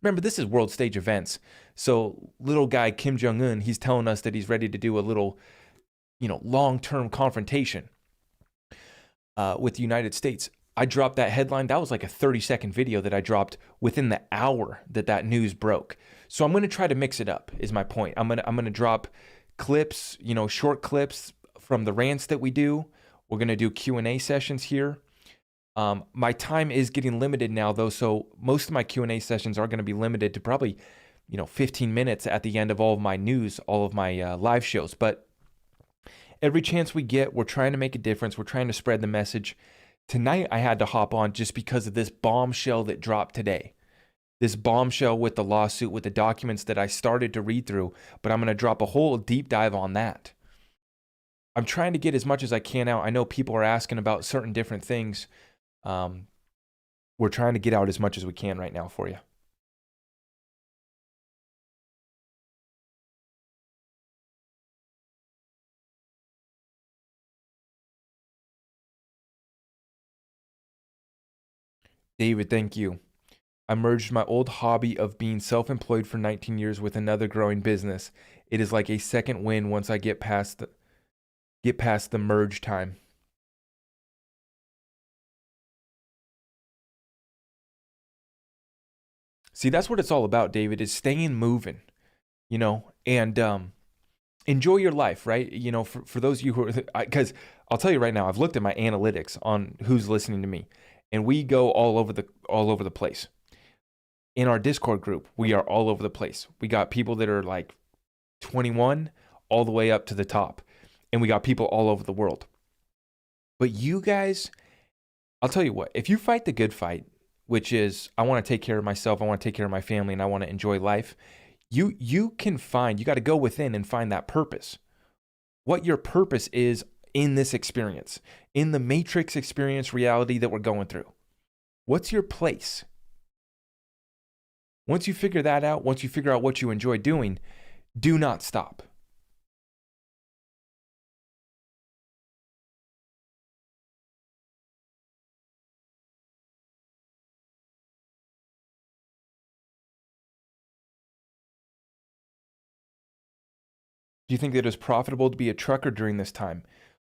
Remember, this is world stage events. So little guy Kim Jong-un, he's telling us that he's ready to do a little, long-term confrontation with the United States. I dropped that headline. That was like a 30-second video that I dropped within the hour that news broke. So I'm going to try to mix it up, is my point. I'm going to drop clips, short clips from the rants that we do. We're going to do Q&A sessions here. My time is getting limited now, though, so most of my Q&A sessions are going to be limited to probably, 15 minutes at the end of all of my news, all of my live shows. But every chance we get, we're trying to make a difference. We're trying to spread the message. Tonight, I had to hop on just because of this bombshell that dropped today. This bombshell with the lawsuit, with the documents that I started to read through, but I'm going to drop a whole deep dive on that. I'm trying to get as much as I can out. I know people are asking about certain different things. We're trying to get out as much as we can right now for you. David, thank you. I merged my old hobby of being self-employed for 19 years with another growing business. It is like a second win once I get past the merge time. See, that's what it's all about, David, is staying moving, and enjoy your life, right? For those of you who are, because I'll tell you right now, I've looked at my analytics on who's listening to me, and we go all over the place. In our Discord group, we are all over the place. We got people that are like 21 all the way up to the top, and we got people all over the world. But you guys, I'll tell you what, if you fight the good fight, which is I want to take care of myself, I want to take care of my family, and I want to enjoy life, you got to go within and find that purpose. What your purpose is in this experience, in the matrix experience reality that we're going through. What's your place? Once you figure that out, once you figure out what you enjoy doing, do not stop. Do you think that it's profitable to be a trucker during this time?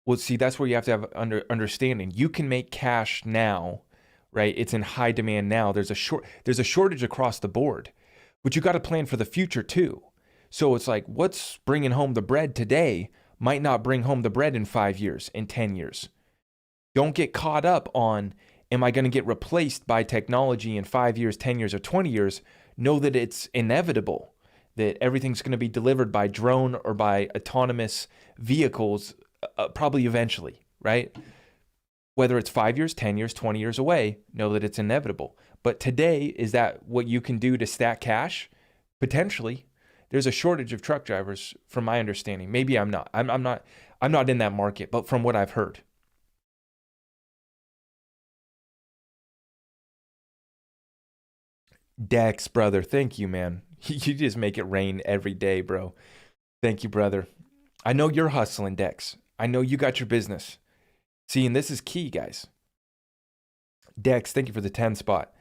Well, see, that's where you have to have understanding. You can make cash now, right? It's in high demand now. There's a shortage across the board, but you got to plan for the future too. So it's like what's bringing home the bread today might not bring home the bread in 5 years, in 10 years. Don't get caught up on, am I going to get replaced by technology in 5 years, 10 years, or 20 years? Know that it's inevitable, that everything's going to be delivered by drone or by autonomous vehicles probably eventually, right? Whether it's 5 years, 10 years, 20 years away, know that it's inevitable. But today, is that what you can do to stack cash? Potentially. There's a shortage of truck drivers from my understanding. Maybe I'm not. I'm not in that market, but from what I've heard. Dex, brother, thank you, man. You just make it rain every day, bro. Thank you, brother. I know you're hustling, Dex. I know you got your business. See, and this is key, guys. Dex, thank you for the 10 spot.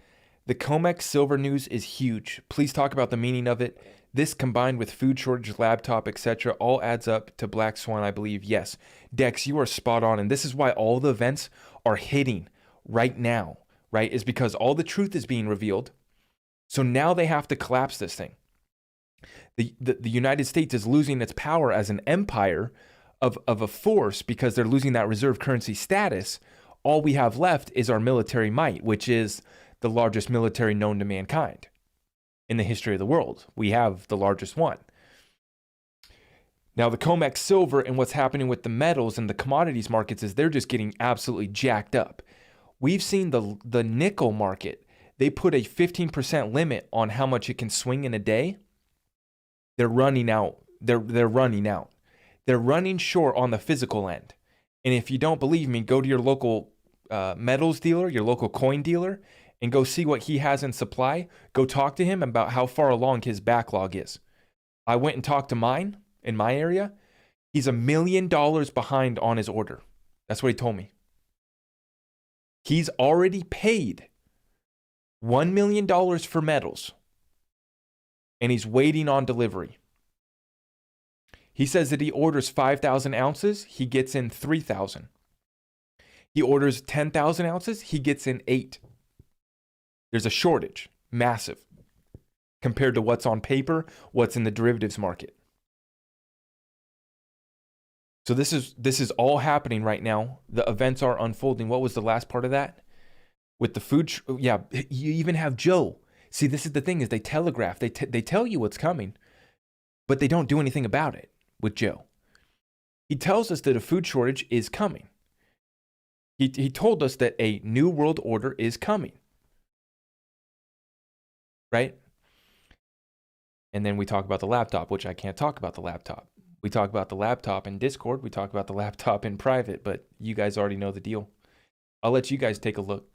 The COMEX silver news is huge. Please talk about the meaning of it. This combined with food shortage, laptop, etc., all adds up to Black Swan, I believe. Yes. Dex, you are spot on. And this is why all the events are hitting right now, right? Is because all the truth is being revealed. So now they have to collapse this thing. The United States is losing its power as an empire of a force because they're losing that reserve currency status. All we have left is our military might, which is the largest military known to mankind in the history of the world. We have the largest one. Now, the COMEX silver and what's happening with the metals and the commodities markets is they're just getting absolutely jacked up. We've seen the nickel market. They put a 15% limit on how much it can swing in a day. They're running out. They're running out. They're running short on the physical end. And if you don't believe me, go to your local metals dealer, your local coin dealer, and go see what he has in supply. Go talk to him about how far along his backlog is. I went and talked to mine in my area. He's $1 million behind on his order. That's what he told me. He's already paid $1 million for metals, and he's waiting on delivery. He says that he orders 5,000 ounces, he gets in 3,000. He orders 10,000 ounces, he gets in 8. There's a shortage, massive, compared to what's on paper, what's in the derivatives market. So this is all happening right now. The events are unfolding. What was the last part of that? With the food, yeah, you even have Joe. See, this is the thing, is they telegraph, they tell you what's coming, but they don't do anything about it with Joe. He tells us that a food shortage is coming. He told us that a new world order is coming. Right? And then we talk about the laptop, which I can't talk about the laptop. We talk about the laptop in Discord. We talk about the laptop in private, but you guys already know the deal. I'll let you guys take a look.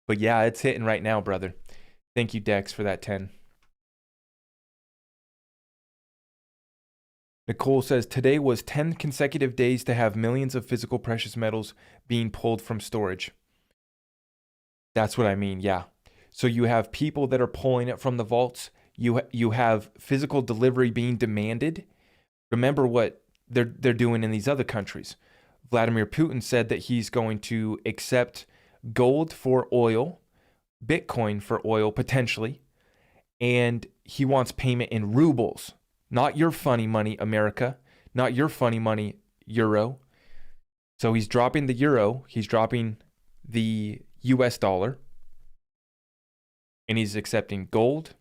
But yeah, it's hitting right now, brother. Thank you, Dex, for that 10. Nicole says, today was 10 consecutive days to have millions of physical precious metals being pulled from storage. That's what I mean, yeah. So you have people that are pulling it from the vaults. You have physical delivery being demanded. Remember what they're doing in these other countries. Vladimir Putin said that he's going to accept gold for oil, Bitcoin for oil potentially, and he wants payment in rubles. Not your funny money, America. Not your funny money, euro. So he's dropping the euro. He's dropping the US dollar. And he's accepting gold,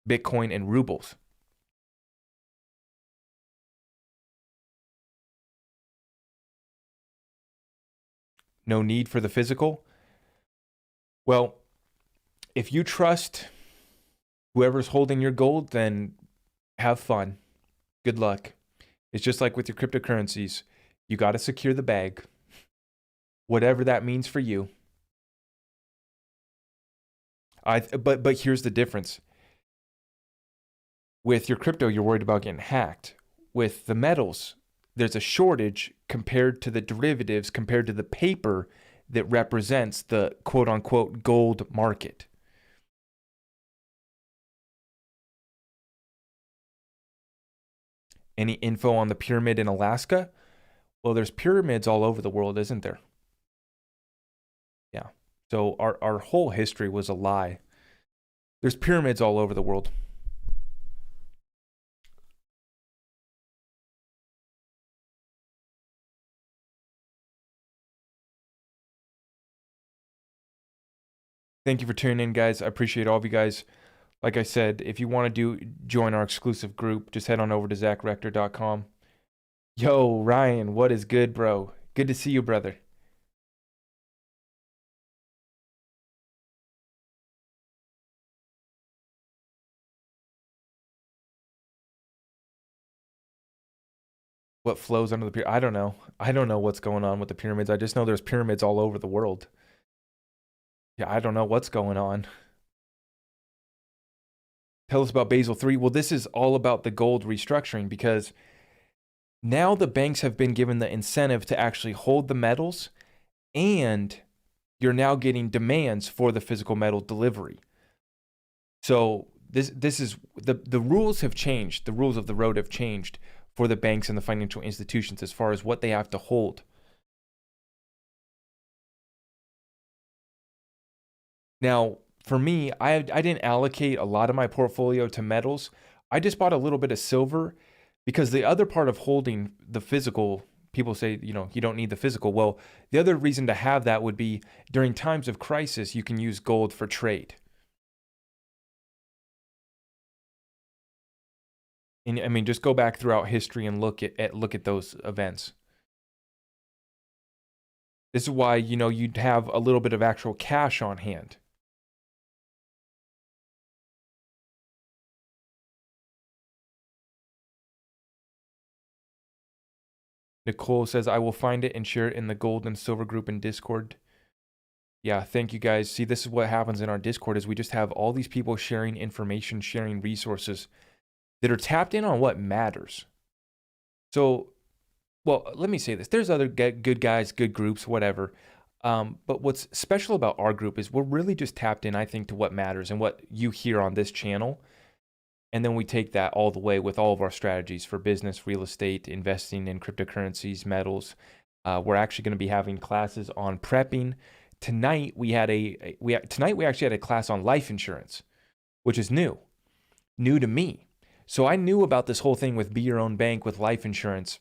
Bitcoin, and rubles. No need for the physical. Well, if you trust whoever's holding your gold, then have fun. Good luck. It's just like with your cryptocurrencies. You got to secure the bag. Whatever that means for you. But here's the difference. With your crypto, you're worried about getting hacked. With the metals, there's a shortage compared to the derivatives, compared to the paper that represents the quote-unquote gold market. Any info on the pyramid in Alaska? Well, there's pyramids all over the world, isn't there? Yeah. So our whole history was a lie. There's pyramids all over the world. Thank you for tuning in, guys. I appreciate all of you guys. Like I said, if you want to join our exclusive group, just head on over to zachrector.com. Yo, Ryan, what is good, bro? Good to see you, brother. What flows under the pyramid? I don't know. I don't know what's going on with the pyramids. I just know there's pyramids all over the world. Yeah, I don't know what's going on. Tell us about Basel III. Well, this is all about the gold restructuring, because now the banks have been given the incentive to actually hold the metals, and you're now getting demands for the physical metal delivery. So this is the rules have changed. The rules of the road have changed for the banks and the financial institutions as far as what they have to hold. Now, for me, I didn't allocate a lot of my portfolio to metals. I just bought a little bit of silver, because the other part of holding the physical, people say, you don't need the physical. Well, the other reason to have that would be during times of crisis, you can use gold for trade. And I mean, just go back throughout history and look at those events. This is why, you'd have a little bit of actual cash on hand. Nicole says, I will find it and share it in the gold and silver group in Discord. Yeah, thank you guys. See, this is what happens in our Discord is we just have all these people sharing information, sharing resources that are tapped in on what matters. So, well, let me say this. There's other good guys, good groups, whatever. But what's special about our group is we're really just tapped in, I think, to what matters and what you hear on this channel. And then we take that all the way with all of our strategies for business, real estate, investing in cryptocurrencies, metals. We're actually going to be having classes on prepping. Tonight we actually had a class on life insurance, which is new to me. So I knew about this whole thing with be your own bank with life insurance.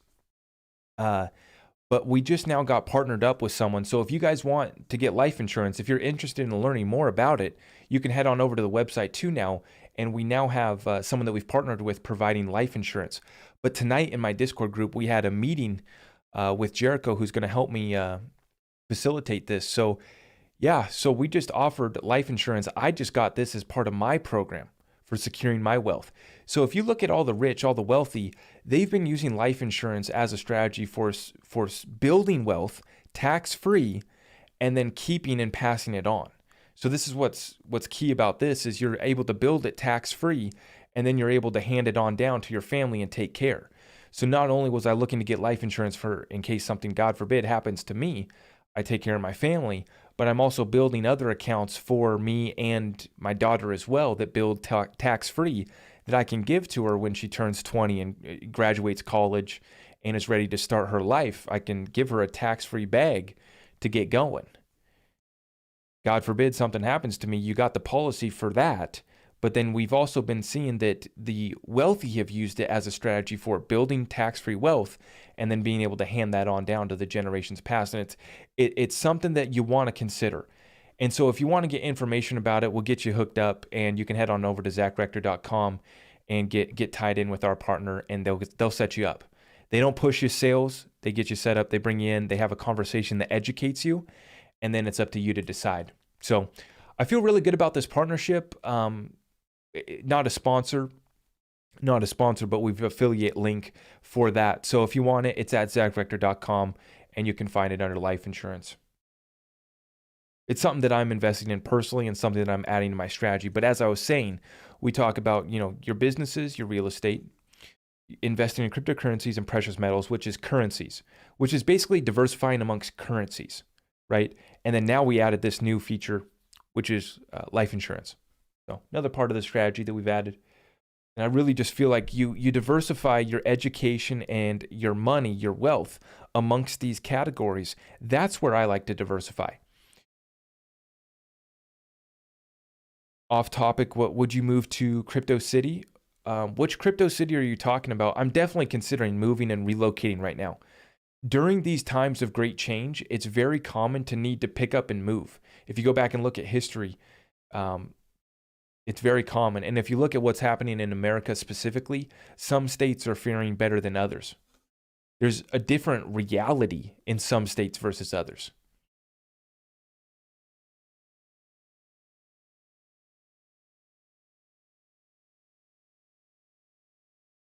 But we just now got partnered up with someone. So if you guys want to get life insurance, if you're interested in learning more about it, you can head on over to the website too now. And we now have someone that we've partnered with providing life insurance. But tonight in my Discord group, we had a meeting with Jericho, who's going to help me facilitate this. So yeah, so we just offered life insurance. I just got this as part of my program for securing my wealth. So if you look at all the rich, all the wealthy, they've been using life insurance as a strategy for building wealth tax-free and then keeping and passing it on. So this is what's key about this is you're able to build it tax-free and then you're able to hand it on down to your family and take care. So not only was I looking to get life insurance for in case something, God forbid, happens to me, I take care of my family, but I'm also building other accounts for me and my daughter as well that build tax-free that I can give to her when she turns 20 and graduates college and is ready to start her life. I can give her a tax-free bag to get going. God forbid something happens to me, you got the policy for that. But then we've also been seeing that the wealthy have used it as a strategy for building tax-free wealth and then being able to hand that on down to the generations past. And it's something that you want to consider. And so if you want to get information about it, we'll get you hooked up and you can head on over to zachrector.com and get tied in with our partner and they'll set you up. They don't push you sales. They get you set up. They bring you in. They have a conversation that educates you. And then it's up to you to decide. So I feel really good about this partnership. Not a sponsor, but we've affiliate link for that. So if you want it, it's at zachrector.com and you can find it under life insurance. It's something that I'm investing in personally and something that I'm adding to my strategy. But as I was saying, we talk about, your businesses, your real estate, investing in cryptocurrencies and precious metals, which is currencies, which is basically diversifying amongst currencies, right? And then now we added this new feature, which is life insurance. So another part of the strategy that we've added. And I really just feel like you diversify your education and your money, your wealth amongst these categories. That's where I like to diversify. Off topic, what would you move to Crypto City? Which Crypto City are you talking about? I'm definitely considering moving and relocating right now. During these times of great change, it's very common to need to pick up and move. If you go back and look at history, it's very common. And if you look at what's happening in America specifically, some states are faring better than others. There's a different reality in some states versus others.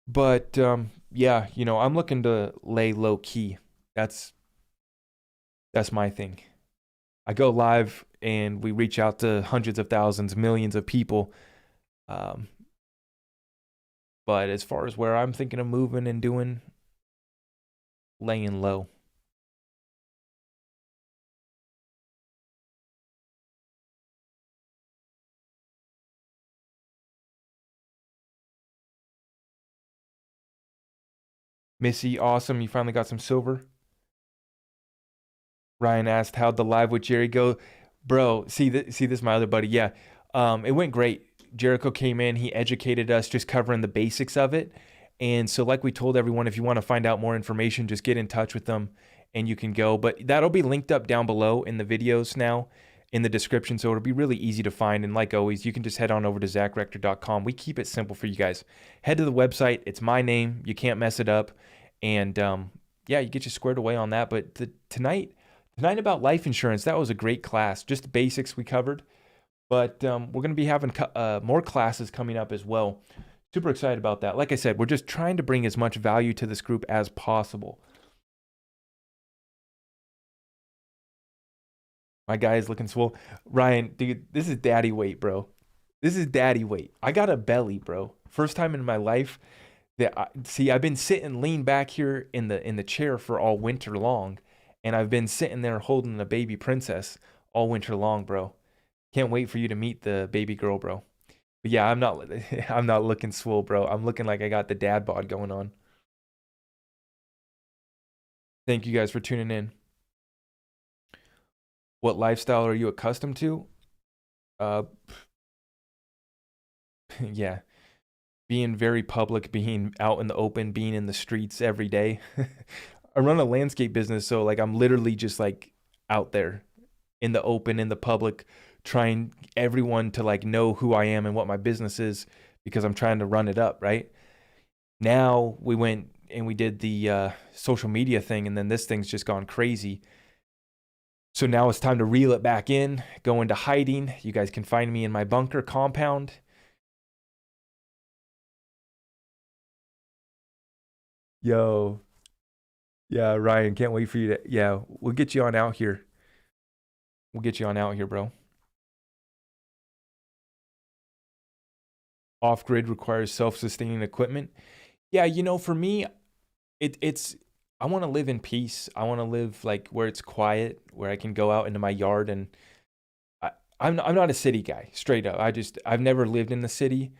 But yeah, I'm looking to lay low key. That's my thing. I go live and we reach out to hundreds of thousands, millions of people. But as far as where I'm thinking of moving and doing, laying low. Missy, awesome. You finally got some silver. Ryan asked, how'd the live with Jerry go? Bro, see this, my other buddy. Yeah, it went great. Jericho came in. He educated us, just covering the basics of it. And so like we told everyone, if you want to find out more information, just get in touch with them and you can go. But that'll be linked up down below in the videos now. in the description, so it'll be really easy to find. And like always, you can just head on over to zachrector.com. We keep it simple for you guys. Head to the website. It's my name. You can't mess it up. And yeah, you get you squared away on that. But tonight about life insurance, that was a great class. Just the basics we covered. But we're going to be having more classes coming up as well. Super excited about that. Like I said, we're just trying to bring as much value to this group as possible. My guy is looking swole. Ryan, dude, this is daddy weight, bro. This is daddy weight. I got a belly, bro. First time in my life that see, I've been sitting lean back here in the chair for all winter long, and I've been sitting there holding a baby princess all winter long, bro. Can't wait for you to meet the baby girl, bro. But yeah, I'm not looking swole, bro. I'm looking like I got the dad bod going on. Thank you guys for tuning in. What lifestyle are you accustomed to? Uh, yeah, being very public, being out in the open, being in the streets every day. I run a landscape business, so like I'm literally just like out there in the open, in the public, trying everyone to like know who I am and what my business is because I'm trying to run it up, right? Now we went and we did the social media thing, and then this thing's just gone crazy. So now it's time to reel it back in, go into hiding. You guys can find me in my bunker compound. Yo, yeah, Ryan, can't wait for you to, yeah, we'll get you on out here. We'll get you on out here, bro. Off grid requires self sustaining equipment. Yeah, for me, it's I want to live in peace. I want to live like where it's quiet, where I can go out into my yard and I'm not a city guy, straight up. I've never lived in the city.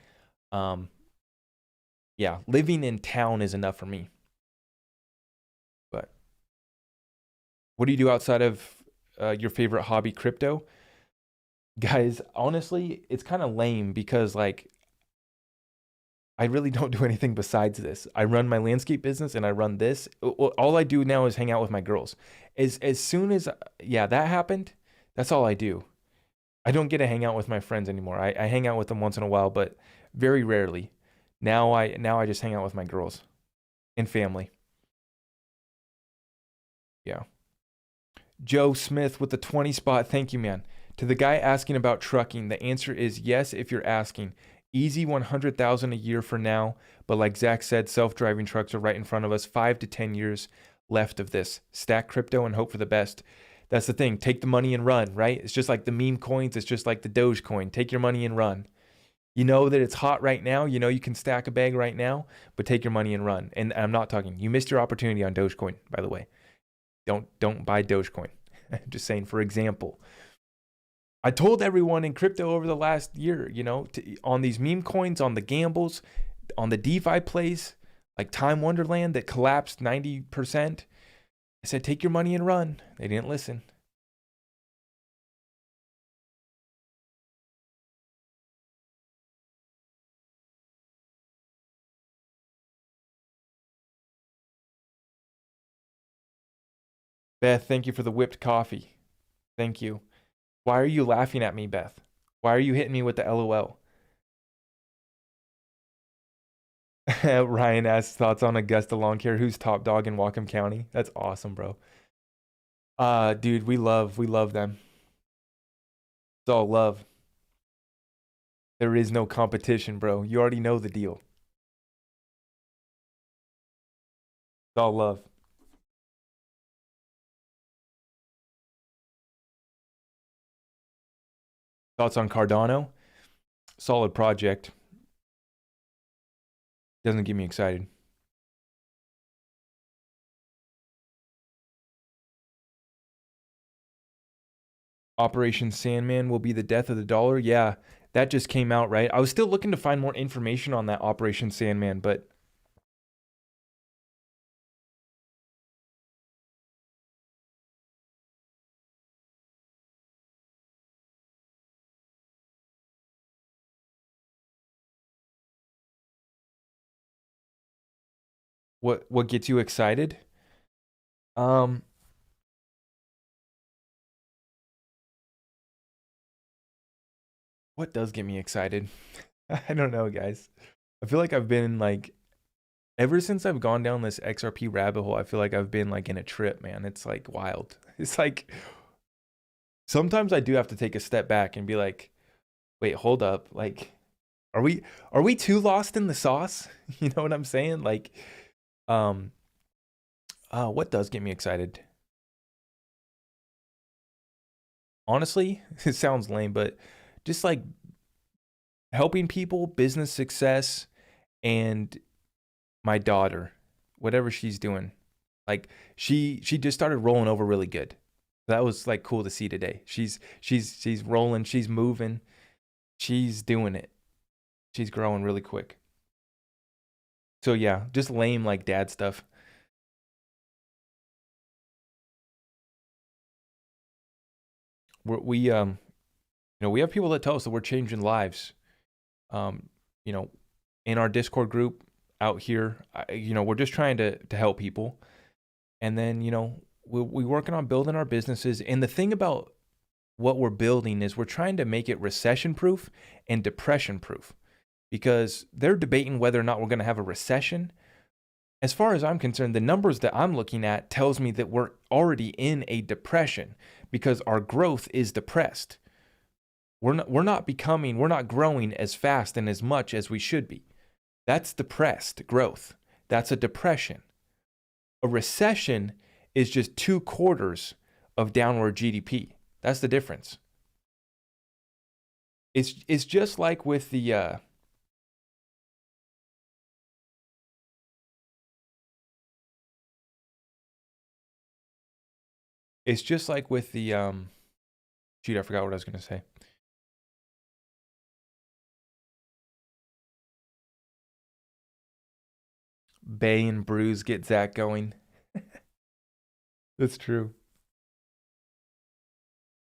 Um, yeah, living in town is enough for me. But what do you do outside of your favorite hobby, crypto? Guys, honestly, it's kind of lame because like I really don't do anything besides this. I run my landscape business and I run this. All I do now is hang out with my girls. As soon as yeah, that happened, that's all I do. I don't get to hang out with my friends anymore. I hang out with them once in a while, but very rarely. Now I just hang out with my girls and family. Yeah. Joe Smith with the 20 spot. Thank you, man. To the guy asking about trucking, the answer is yes if you're asking. Easy 100,000 a year for now, but like Zach said, self-driving trucks are right in front of us. 5 to 10 years left of this. Stack crypto and hope for the best. That's the thing. Take the money and run, right? It's just like the meme coins. It's just like the Doge coin. Take your money and run. You know that it's hot right now. You know you can stack a bag right now, but take your money and run. And I'm not talking. You missed your opportunity on Dogecoin, by the way. Don't buy Dogecoin. Just saying, for example. I told everyone in crypto over the last year, on these meme coins, on the gambles, on the DeFi plays, like Time Wonderland that collapsed 90%. I said, take your money and run. They didn't listen. Beth, thank you for the whipped coffee. Thank you. Why are you laughing at me, Beth? Why are you hitting me with the LOL? Ryan asks thoughts on Augusta Lawn Care. Who's top dog in Whatcom County? That's awesome, bro. Dude, we love them. It's all love. There is no competition, bro. You already know the deal. It's all love. Thoughts on Cardano? Solid project. Doesn't get me excited. Operation Sandman will be the death of the dollar. Yeah, that just came out, right? I was still looking to find more information on that Operation Sandman, but what gets you excited? Um, What does get me excited? I don't know, guys. I feel like I've been like, ever since I've gone down this XRP rabbit hole, I feel like I've been like in a trip, man. It's like wild. It's like sometimes I do have to take a step back and be like, wait, hold up. Like, are we too lost in the sauce? You know what I'm saying? Like, um, what does get me excited? Honestly, it sounds lame, but just like helping people, business success, and my daughter, whatever she's doing. Like she just started rolling over really good. That was like cool to see today. She's rolling, she's moving, she's doing it. She's growing really quick. So yeah, just lame like dad stuff. We we have people that tell us that we're changing lives. Um, you know, in our Discord group out here, we're just trying to help people. And then, we working on building our businesses. And the thing about what we're building is we're trying to make it recession proof and depression proof, because they're debating whether or not we're going to have a recession. As far as I'm concerned, the numbers that I'm looking at tells me that we're already in a depression because our growth is depressed. We're not growing as fast and as much as we should be. That's depressed growth. That's a depression. A recession is just 2 quarters of downward GDP. That's the difference. It's just like with the it's just like with the shoot, I forgot what I was gonna say. Bay and Bruise get Zach going. That's true.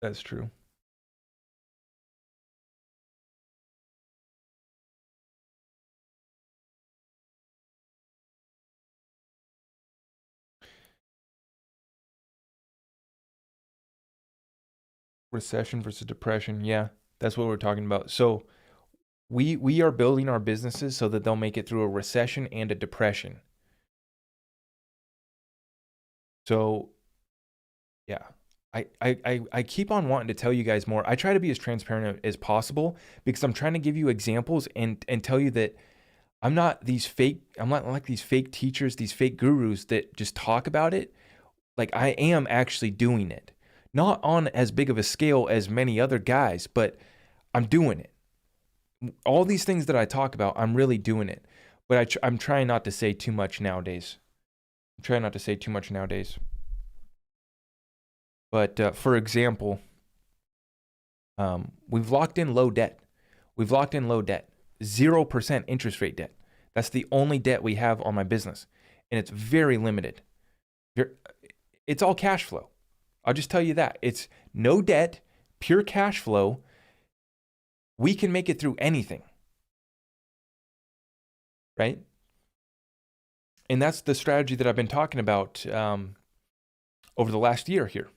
That's true. Recession versus depression. Yeah, that's what we're talking about. So we are building our businesses so that they'll make it through a recession and a depression. So yeah. I keep on wanting to tell you guys more. I try to be as transparent as possible because I'm trying to give you examples and tell you that I'm not like these fake teachers, these fake gurus that just talk about it. Like I am actually doing it. Not on as big of a scale as many other guys, but I'm doing it. All these things that I talk about, I'm really doing it. But I'm trying not to say too much nowadays. I'm trying not to say too much nowadays. But for example, we've locked in low debt. We've locked in low debt, 0% interest rate debt. That's the only debt we have on my business, and it's very limited. It's all cash flow. I'll just tell you that. It's no debt, pure cash flow. We can make it through anything, right? And that's the strategy that I've been talking about over the last year here.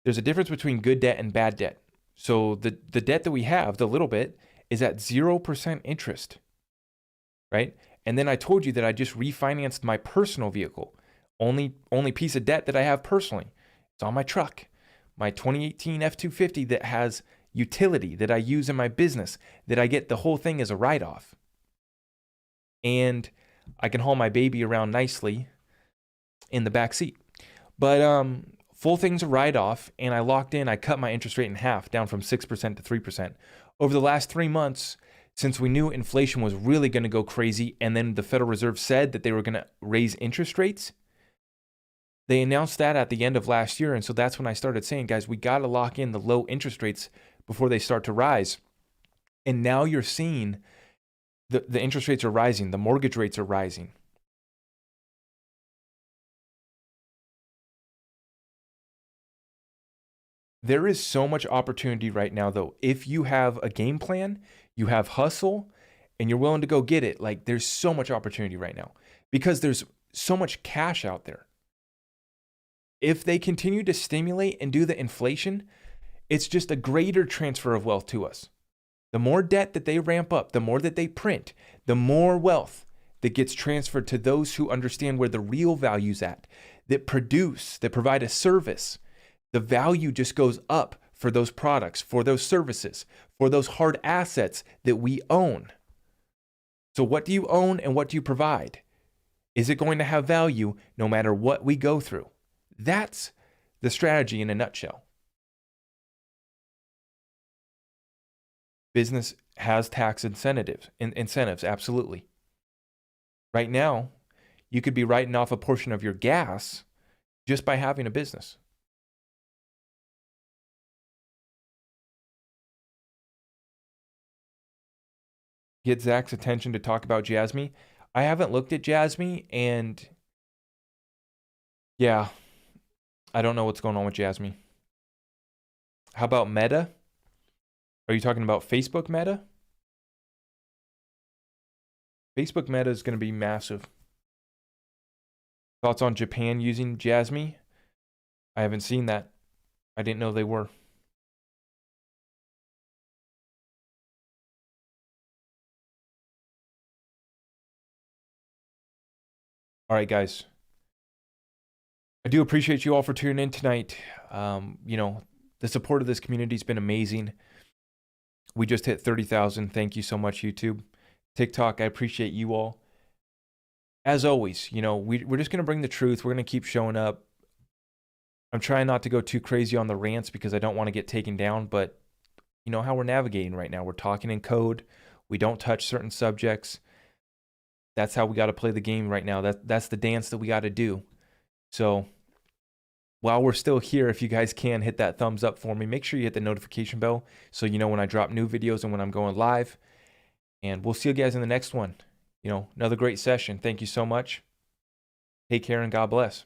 There's a difference between good debt and bad debt. So the debt that we have, the little bit, is at 0% interest, right? And then I told you that I just refinanced my personal vehicle. Only piece of debt that I have personally. It's on my truck, my 2018 F-250 that has utility that I use in my business, that I get the whole thing as a write-off. And I can haul my baby around nicely in the back seat. But full thing's a write-off, and I cut my interest rate in half, down from 6% to 3%. Over the last 3 months, since we knew inflation was really going to go crazy, and then the Federal Reserve said that they were going to raise interest rates, they announced that at the end of last year, and so that's when I started saying, guys, we got to lock in the low interest rates before they start to rise. And now you're seeing the interest rates are rising, the mortgage rates are rising. There is so much opportunity right now, though. If you have a game plan, you have hustle, and you're willing to go get it, like there's so much opportunity right now because there's so much cash out there. If they continue to stimulate and do the inflation, It's just a greater transfer of wealth to us. The more debt that they ramp up, the more that they print, the more wealth that gets transferred to those who understand where the real value's at, that produce, that provide a service. The value just goes up for those products, for those services, for those hard assets that we own. So what do you own and what do you provide? Is it going to have value no matter what we go through? That's the strategy in a nutshell. Business has tax incentives, absolutely. Right now, you could be writing off a portion of your gas just by having a business. Get Zach's attention to talk about Jasmy. I haven't looked at Jasmy, and yeah, I don't know what's going on with Jasmy. How about Meta? Are you talking about Facebook Meta? Facebook Meta is going to be massive. Thoughts on Japan using Jasmy? I haven't seen that. I didn't know they were. All right, guys. I do appreciate you all for tuning in tonight. The support of this community has been amazing. We just hit 30,000. Thank you so much, YouTube. TikTok, I appreciate you all. As always, we're just going to bring the truth. We're going to keep showing up. I'm trying not to go too crazy on the rants because I don't want to get taken down, but you know how we're navigating right now. We're talking in code. We don't touch certain subjects. That's how we got to play the game right now. That's the dance that we got to do. So while we're still here, if you guys can hit that thumbs up for me, make sure you hit the notification bell so you know when I drop new videos and when I'm going live. And we'll see you guys in the next one. Another great session. Thank you so much. Take care and God bless.